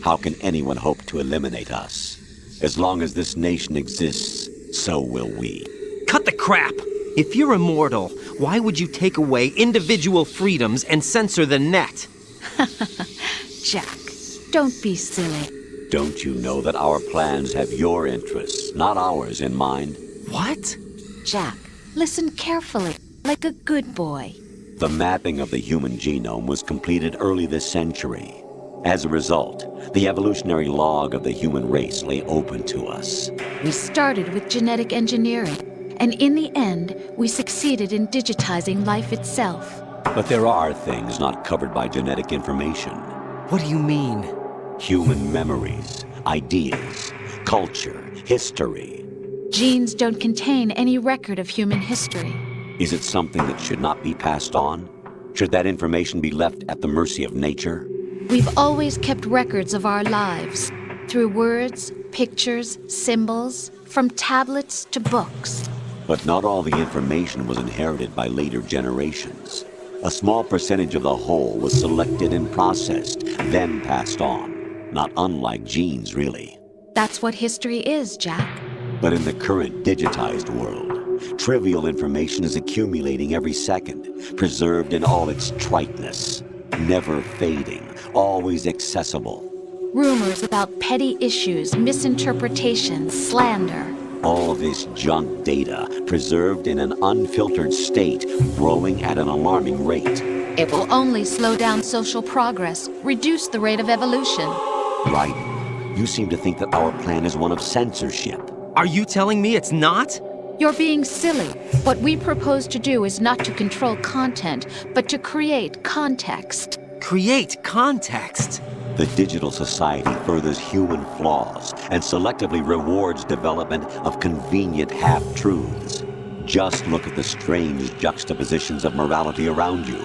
How can anyone hope to eliminate us? As long as this nation exists, so will we. Cut the crap! If you're immortal, why would you take away individual freedoms and censor the net? Jack, don't be silly. Don't you know that our plans have your interests, not ours, in mind? What? Jack, listen carefully, like a good boy. The mapping of the human genome was completed early this century. As a result, the evolutionary log of the human race lay open to us. We started with genetic engineering, and in the end, we succeeded in digitizing life itself. But there are things not covered by genetic information. What do you mean? Human memories, ideas, culture, history. Genes don't contain any record of human history. Is it something that should not be passed on? Should that information be left at the mercy of nature? We've always kept records of our lives, through words, pictures, symbols, from tablets to books. But not all the information was inherited by later generations. A small percentage of the whole was selected and processed, then passed on. Not unlike genes, really. That's what history is, Jack. But in the current digitized world, trivial information is accumulating every second, preserved in all its triteness, never fading, always accessible. Rumors about petty issues, misinterpretations, slander. All this junk data, preserved in an unfiltered state, growing at an alarming rate. It will only slow down social progress, reduce the rate of evolution. Right. You seem to think that our plan is one of censorship. Are you telling me it's not? You're being silly. What we propose to do is not to control content, but to create context. Create context? The digital society furthers human flaws and selectively rewards development of convenient half-truths. Just look at the strange juxtapositions of morality around you.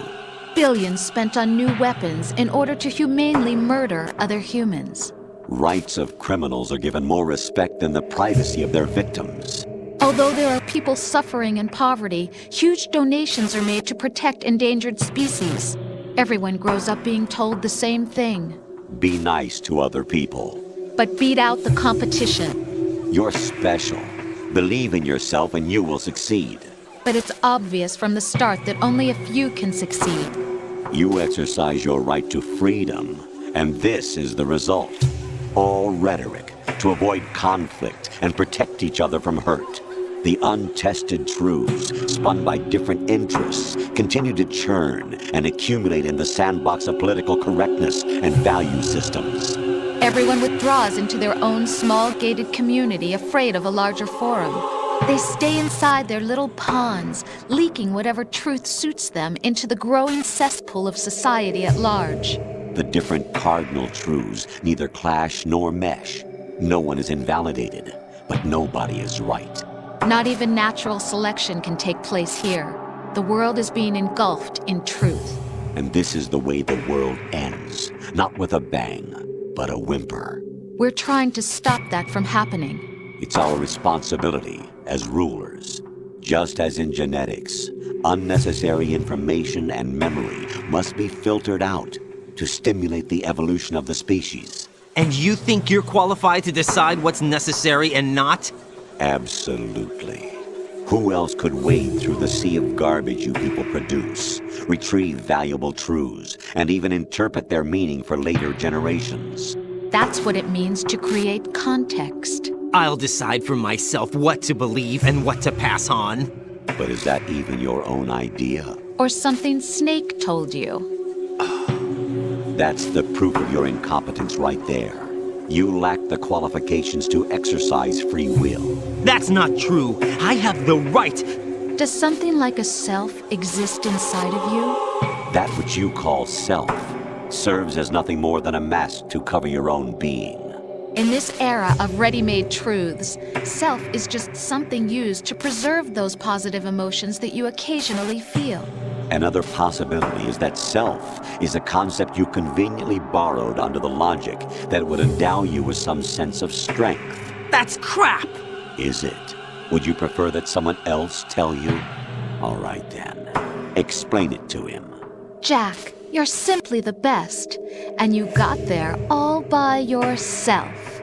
Billions spent on new weapons in order to humanely murder other humans. Rights of criminals are given more respect than the privacy of their victims. Although there are people suffering in poverty, huge donations are made to protect endangered species. Everyone grows up being told the same thing. Be nice to other people. But beat out the competition. You're special. Believe in yourself and you will succeed. But it's obvious from the start that only a few can succeed. You exercise your right to freedom, and this is the result. All rhetoric to avoid conflict and protect each other from hurt. The untested truths, spun by different interests, continue to churn and accumulate in the sandbox of political correctness and value systems. Everyone withdraws into their own small gated community, afraid of a larger forum. They stay inside their little ponds, leaking whatever truth suits them into the growing cesspool of society at large. The different cardinal truths neither clash nor mesh. No one is invalidated, but nobody is right. Not even natural selection can take place here. The world is being engulfed in truth. And this is the way the world ends. Not with a bang, but a whimper. We're trying to stop that from happening. It's our responsibility as rulers. Just as in genetics, unnecessary information and memory must be filtered out to stimulate the evolution of the species. And you think you're qualified to decide what's necessary and not? Absolutely. Who else could wade through the sea of garbage you people produce, retrieve valuable truths, and even interpret their meaning for later generations? That's what it means to create context. I'll decide for myself what to believe and what to pass on. But is that even your own idea? Or something Snake told you? That's the proof of your incompetence right there. You lack the qualifications to exercise free will. That's not true. I have the right. Does something like a self exist inside of you? That which you call self serves as nothing more than a mask to cover your own being. In this era of ready-made truths, self is just something used to preserve those positive emotions that you occasionally feel. Another possibility is that self is a concept you conveniently borrowed under the logic that it would endow you with some sense of strength. That's crap! Is it? Would you prefer that someone else tell you? All right then. Explain it to him. Jack, you're simply the best. And you got there all by yourself.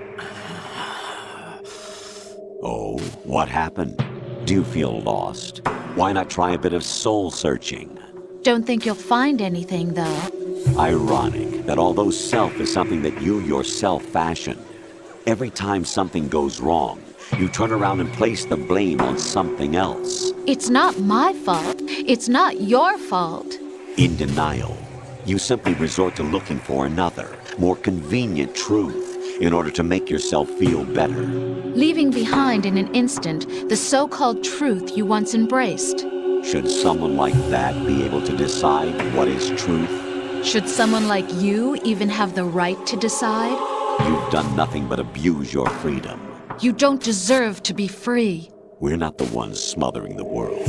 Oh, what happened? Do you feel lost? Why not try a bit of soul-searching? Don't think you'll find anything, though. Ironic that although self is something that you yourself fashioned, every time something goes wrong, you turn around and place the blame on something else. It's not my fault. It's not your fault. In denial, you simply resort to looking for another, more convenient truth in order to make yourself feel better. Leaving behind in an instant the so-called truth you once embraced. Should someone like that be able to decide what is truth? Should someone like you even have the right to decide? You've done nothing but abuse your freedom. You don't deserve to be free. We're not the ones smothering the world.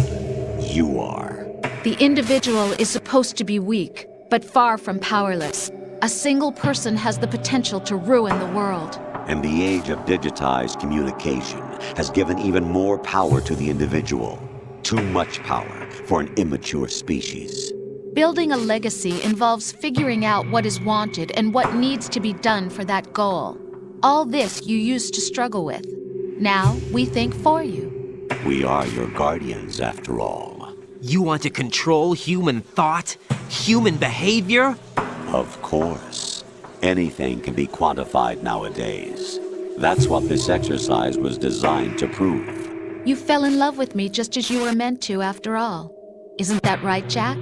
You are. The individual is supposed to be weak, but far from powerless. A single person has the potential to ruin the world. And the age of digitized communication has given even more power to the individual. Too much power for an immature species. Building a legacy involves figuring out what is wanted and what needs to be done for that goal. All this you used to struggle with. Now we think for you. We are your guardians, after all. You want to control human thought? Human behavior? Of course. Anything can be quantified nowadays. That's what this exercise was designed to prove. You fell in love with me just as you were meant to, after all. Isn't that right, Jack?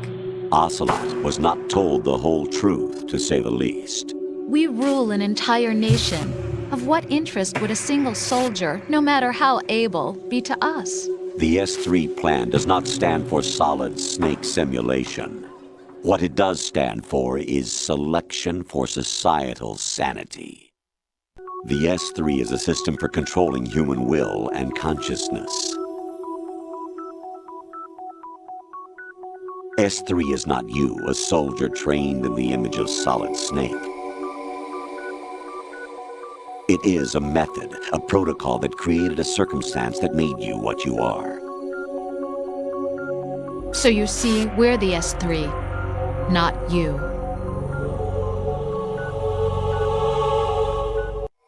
Ocelot was not told the whole truth, to say the least. We rule an entire nation. Of what interest would a single soldier, no matter how able, be to us? The S3 plan does not stand for solid snake simulation. What it does stand for is selection for societal sanity. The S3 is a system for controlling human will and consciousness. S3 is not you, a soldier trained in the image of Solid Snake. It is a method, a protocol that created a circumstance that made you what you are. So you see, we're the S3, not you.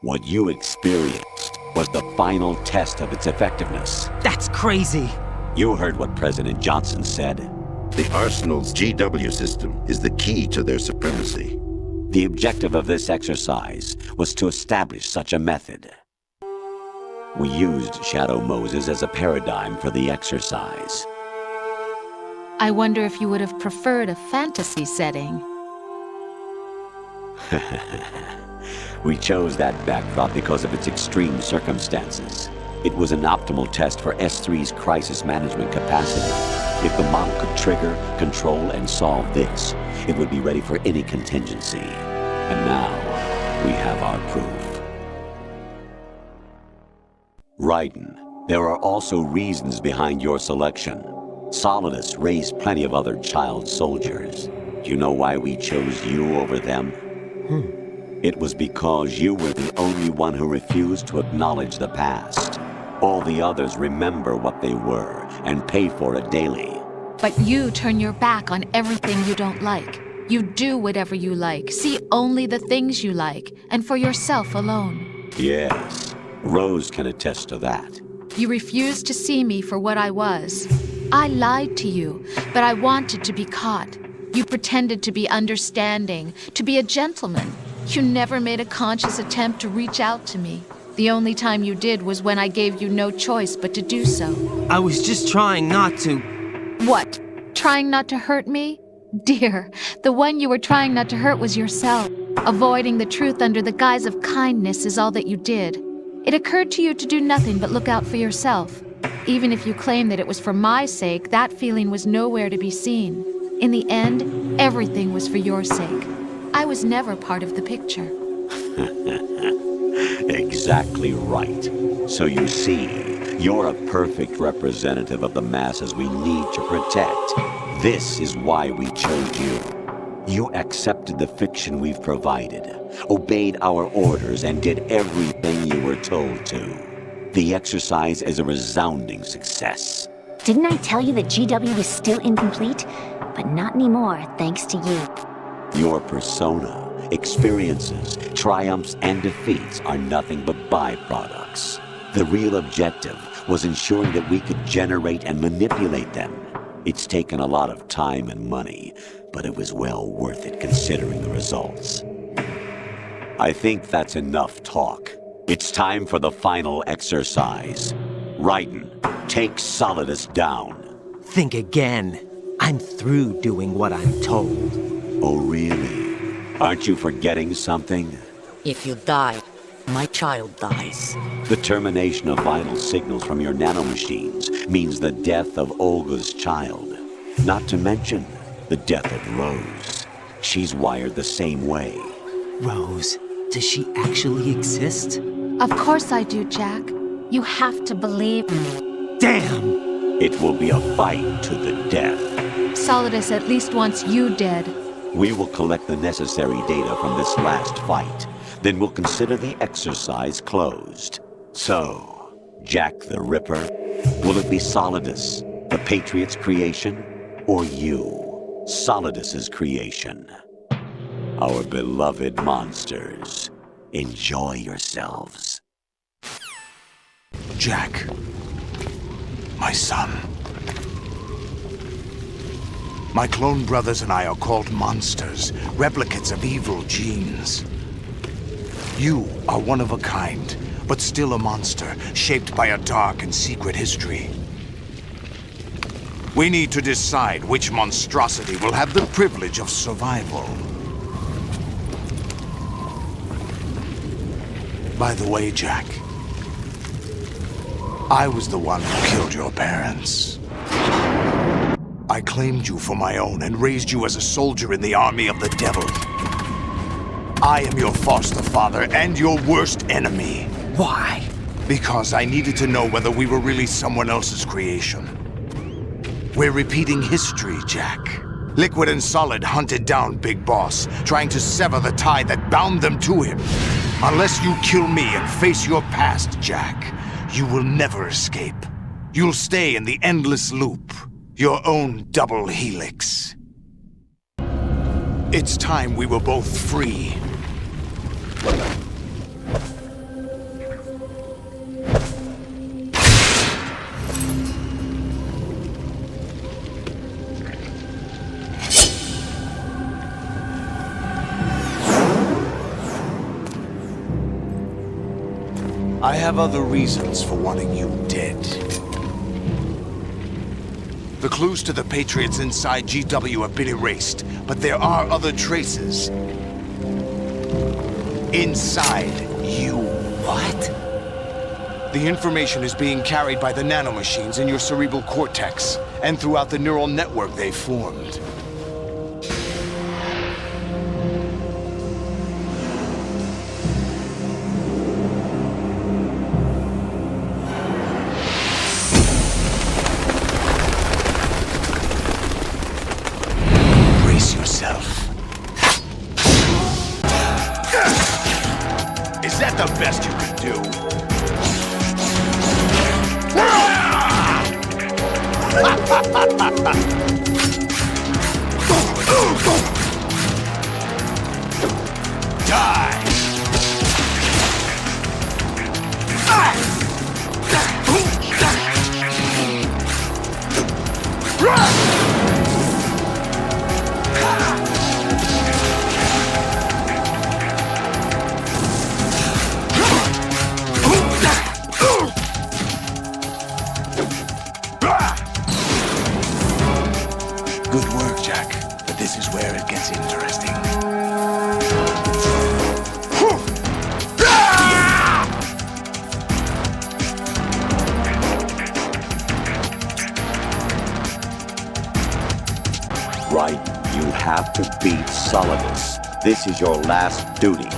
What you experienced was the final test of its effectiveness. That's crazy! You heard what President Johnson said. The Arsenal's GW system is the key to their supremacy. The objective of this exercise was to establish such a method. We used Shadow Moses as a paradigm for the exercise. I wonder if you would have preferred a fantasy setting. We chose that backdrop because of its extreme circumstances. It was an optimal test for S3's crisis management capacity. If the model could trigger, control, and solve this, it would be ready for any contingency. And now, we have our proof. Raiden, there are also reasons behind your selection. Solidus raised plenty of other child soldiers. Do you know why we chose you over them? It was because you were the only one who refused to acknowledge the past. All the others remember what they were and pay for it daily. But you turn your back on everything you don't like. You do whatever you like, see only the things you like, and for yourself alone. Yes, Rose can attest to that. You refused to see me for what I was. I lied to you, but I wanted to be caught. You pretended to be understanding, to be a gentleman. You never made a conscious attempt to reach out to me. The only time you did was when I gave you no choice but to do so. I was just trying not to... What? Trying not to hurt me? Dear, the one you were trying not to hurt was yourself. Avoiding the truth under the guise of kindness is all that you did. It occurred to you to do nothing but look out for yourself. Even if you claim that it was for my sake, that feeling was nowhere to be seen. In the end, everything was for your sake. I was never part of the picture. Exactly right. So you see, you're a perfect representative of the masses we need to protect. This is why we chose you. You accepted the fiction we've provided, obeyed our orders, and did everything you were told to. The exercise is a resounding success. Didn't I tell you that GW was still incomplete? But not anymore, thanks to you. Your persona, experiences, triumphs, and defeats are nothing but byproducts. The real objective was ensuring that we could generate and manipulate them. It's taken a lot of time and money, but it was well worth it considering the results. I think that's enough talk. It's time for the final exercise. Raiden, take Solidus down. Think again. I'm through doing what I'm told. Oh, really? Aren't you forgetting something? If you die, my child dies. The termination of vital signals from your nanomachines means the death of Olga's child. Not to mention the death of Rose. She's wired the same way. Rose, does she actually exist? Of course I do, Jack. You have to believe me. Damn! It will be a fight to the death. Solidus at least wants you dead. We will collect the necessary data from this last fight. Then we'll consider the exercise closed. So, Jack the Ripper, will it be Solidus, the Patriot's creation, or you, Solidus's creation? Our beloved monsters, enjoy yourselves. Jack, my son. My clone brothers and I are called monsters, replicates of evil genes. You are one of a kind, but still a monster, shaped by a dark and secret history. We need to decide which monstrosity will have the privilege of survival. By the way, Jack, I was the one who killed your parents. I claimed you for my own and raised you as a soldier in the army of the devil. I am your foster father and your worst enemy. Why? Because I needed to know whether we were really someone else's creation. We're repeating history, Jack. Liquid and Solid hunted down Big Boss, trying to sever the tie that bound them to him. Unless you kill me and face your past, Jack, you will never escape. You'll stay in the endless loop, your own double helix. It's time we were both free. I have other reasons for wanting you dead. The clues to the Patriots inside GW have been erased, but there are other traces. Inside you. What? The information is being carried by the nanomachines in your cerebral cortex, and throughout the neural network they formed. Is that the best you could do? Die! Good work, Jack. But this is where it gets interesting. Right, you have to beat Solidus. This is your last duty.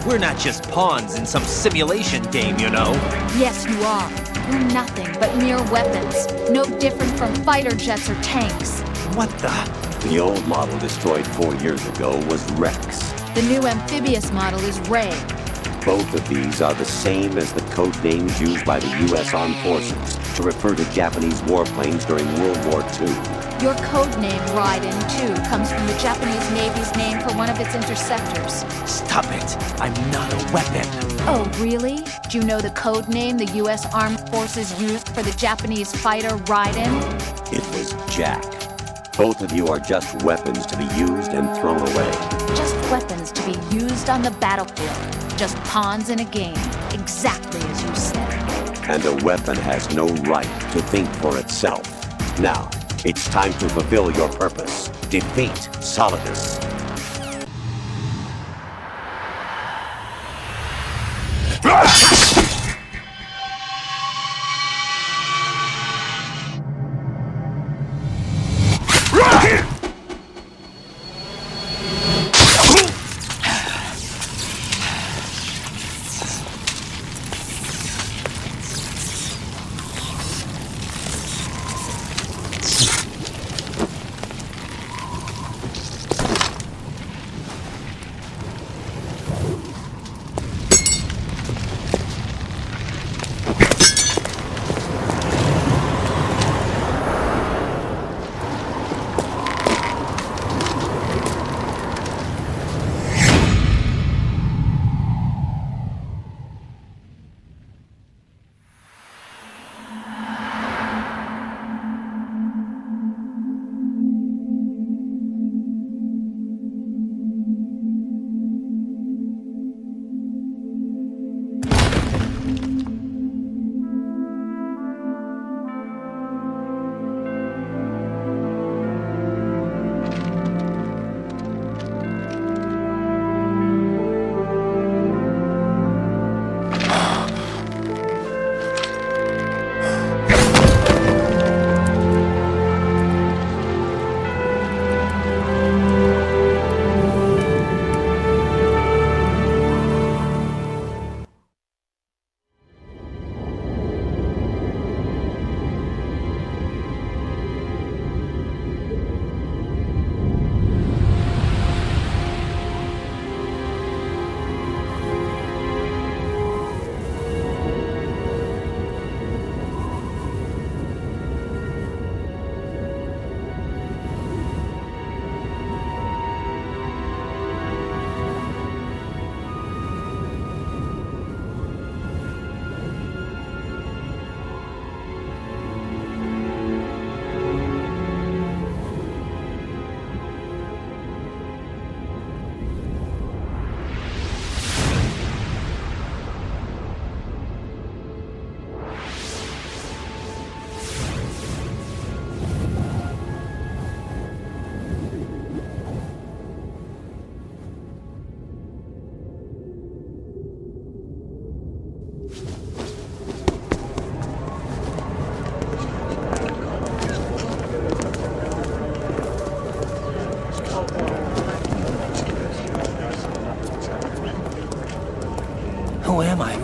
We're not just pawns in some simulation game, you know. Yes, you are. We're nothing but mere weapons. No different from fighter jets or tanks. What the? The old model destroyed 4 years ago was Rex. The new amphibious model is Ray. Both of these are the same as the code names used by the U.S. Armed Forces to refer to Japanese warplanes during World War II. Your code name, Raiden, too, comes from the Japanese Navy's name for one of its interceptors. Stop it! I'm not a weapon. Oh, really? Do you know the code name the U.S. Armed Forces used for the Japanese fighter Raiden? It was Jack. Both of you are just weapons to be used and thrown away. Just weapons to be used on the battlefield. Just pawns in a game, exactly as you said. And a weapon has no right to think for itself. Now, it's time to fulfill your purpose. Defeat Solidus.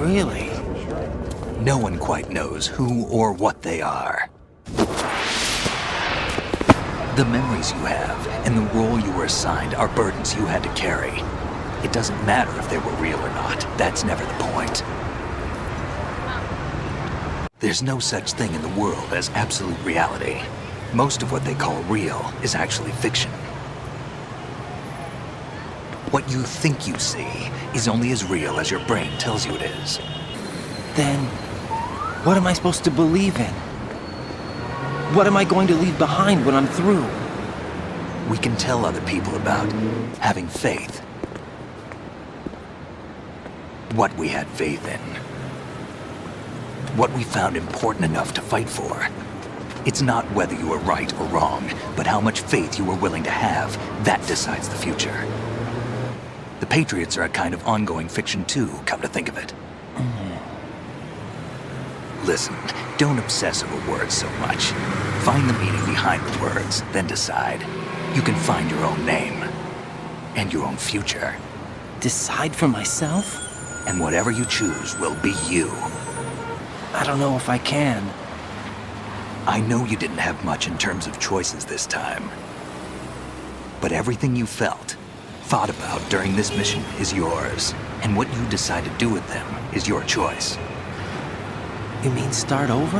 Really? No one quite knows who or what they are. The memories you have and the role you were assigned are burdens you had to carry. It doesn't matter if they were real or not. That's never the point. There's no such thing in the world as absolute reality. Most of what they call real is actually fiction. What you think you see is only as real as your brain tells you it is. Then, what am I supposed to believe in? What am I going to leave behind when I'm through? We can tell other people about having faith. What we had faith in. What we found important enough to fight for. It's not whether you were right or wrong, but how much faith you were willing to have. That decides the future. The Patriots are a kind of ongoing fiction too, come to think of it. Listen, don't obsess over words so much. Find the meaning behind the words, then decide. You can find your own name. And your own future. Decide for myself? And whatever you choose will be you. I don't know if I can. I know you didn't have much in terms of choices this time. But everything you felt, thought about during this mission is yours. And what you decide to do with them is your choice. You mean start over?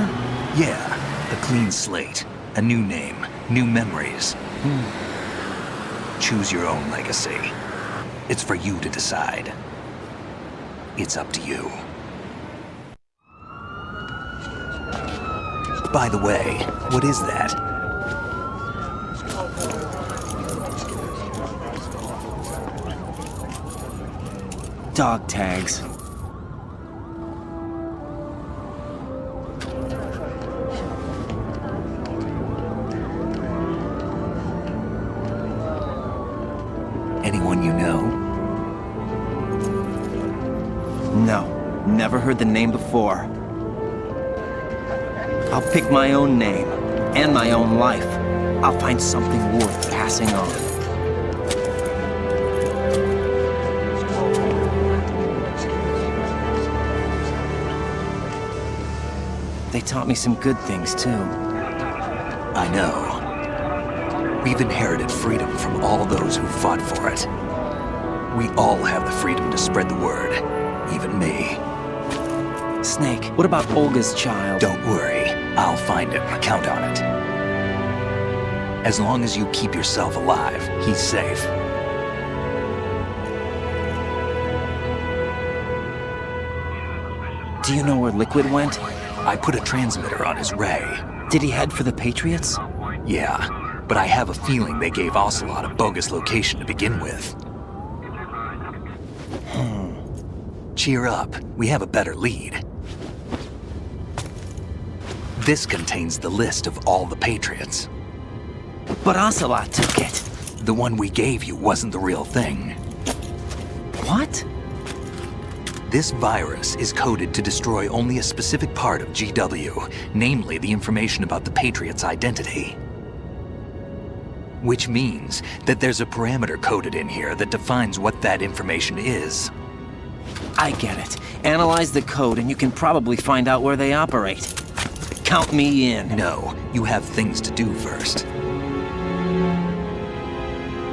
Yeah, a clean slate, a new name, new memories. Choose your own legacy. It's for you to decide. It's up to you. By the way, what is that? Dog tags. Anyone you know? No, never heard the name before. I'll pick my own name, and my own life. I'll find something worth passing on. They taught me some good things, too. I know. We've inherited freedom from all those who fought for it. We all have the freedom to spread the word, even me. Snake, what about Olga's child? Don't worry, I'll find him. Count on it. As long as you keep yourself alive, he's safe. Do you know where Liquid went? I put a transmitter on his ray. Did he head for the Patriots? Yeah, but I have a feeling they gave Ocelot a bogus location to begin with. Cheer up, we have a better lead. This contains the list of all the Patriots. But Ocelot took it. The one we gave you wasn't the real thing. What? This virus is coded to destroy only a specific part of GW, namely the information about the Patriots' identity. Which means that there's a parameter coded in here that defines what that information is. I get it. Analyze the code and you can probably find out where they operate. Count me in. No, you have things to do first.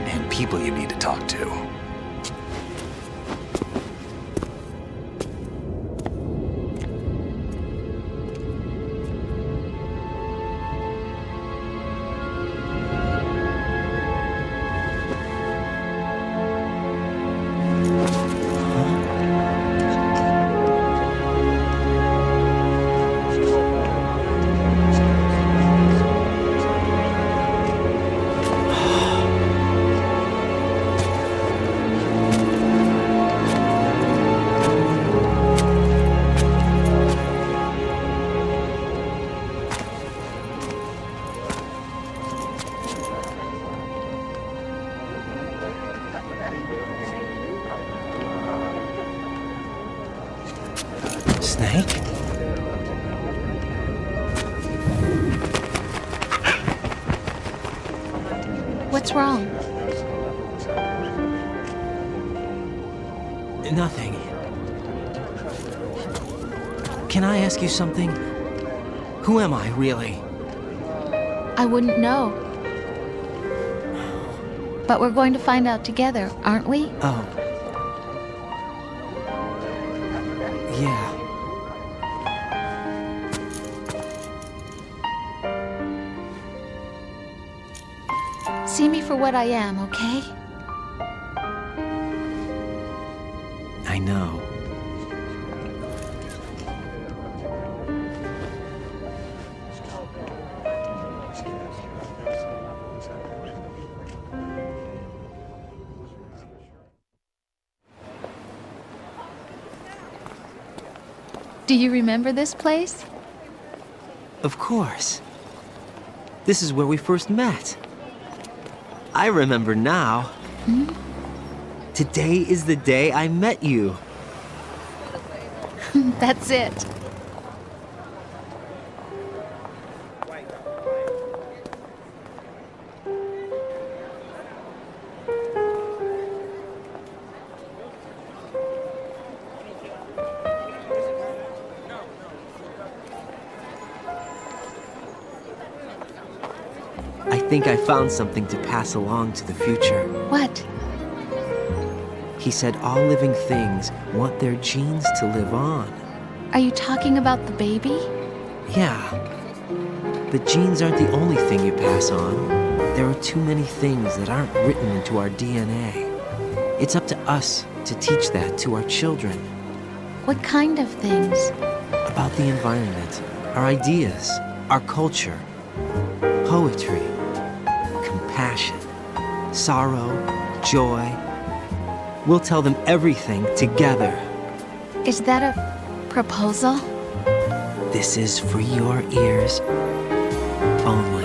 And people you need to talk to. Snake? What's wrong? Nothing. Can I ask you something? Who am I, really? I wouldn't know. But we're going to find out together, aren't we? Oh. Yeah. See me for what I am, okay? I know. Do you remember this place? Of course. This is where we first met. I remember now. Hmm? Today is the day I met you. That's it. I think I found something to pass along to the future. What? He said all living things want their genes to live on. Are you talking about the baby? Yeah. But genes aren't the only thing you pass on. There are too many things that aren't written into our DNA. It's up to us to teach that to our children. What kind of things? About the environment, our ideas, our culture, poetry, compassion, sorrow, joy. We'll tell them everything together. Is that a proposal? This is for your ears only.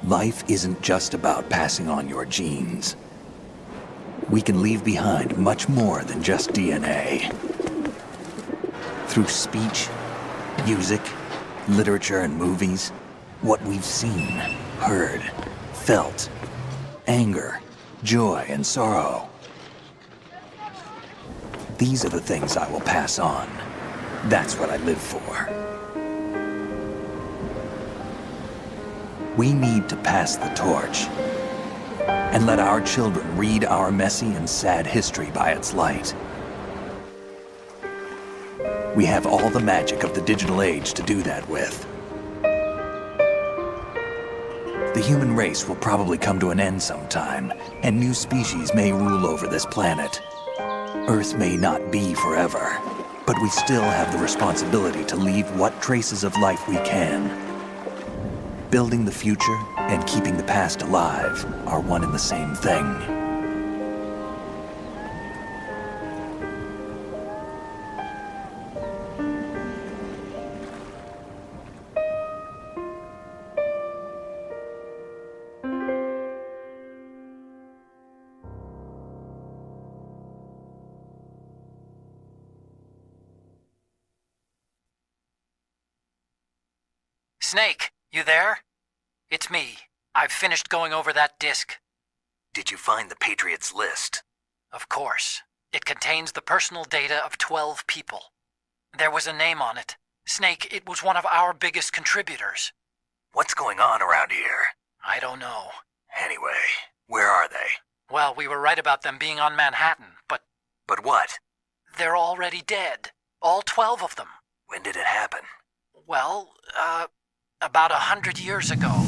Life isn't just about passing on your genes. We can leave behind much more than just DNA. Through speech, music, literature, and movies, what we've seen, heard, felt, anger, joy, and sorrow. These are the things I will pass on. That's what I live for. We need to pass the torch and let our children read our messy and sad history by its light. We have all the magic of the digital age to do that with. The human race will probably come to an end sometime, and new species may rule over this planet. Earth may not be forever, but we still have the responsibility to leave what traces of life we can. Building the future and keeping the past alive are one and the same thing. Snake, you there? It's me. I've finished going over that disc. Did you find the Patriots list? Of course. It contains the personal data of 12 people. There was a name on it. Snake, it was one of our biggest contributors. What's going on around here? I don't know. Anyway, where are they? Well, we were right about them being on Manhattan, but... But what? They're already dead. All 12 of them. When did it happen? Well, about 100 years ago.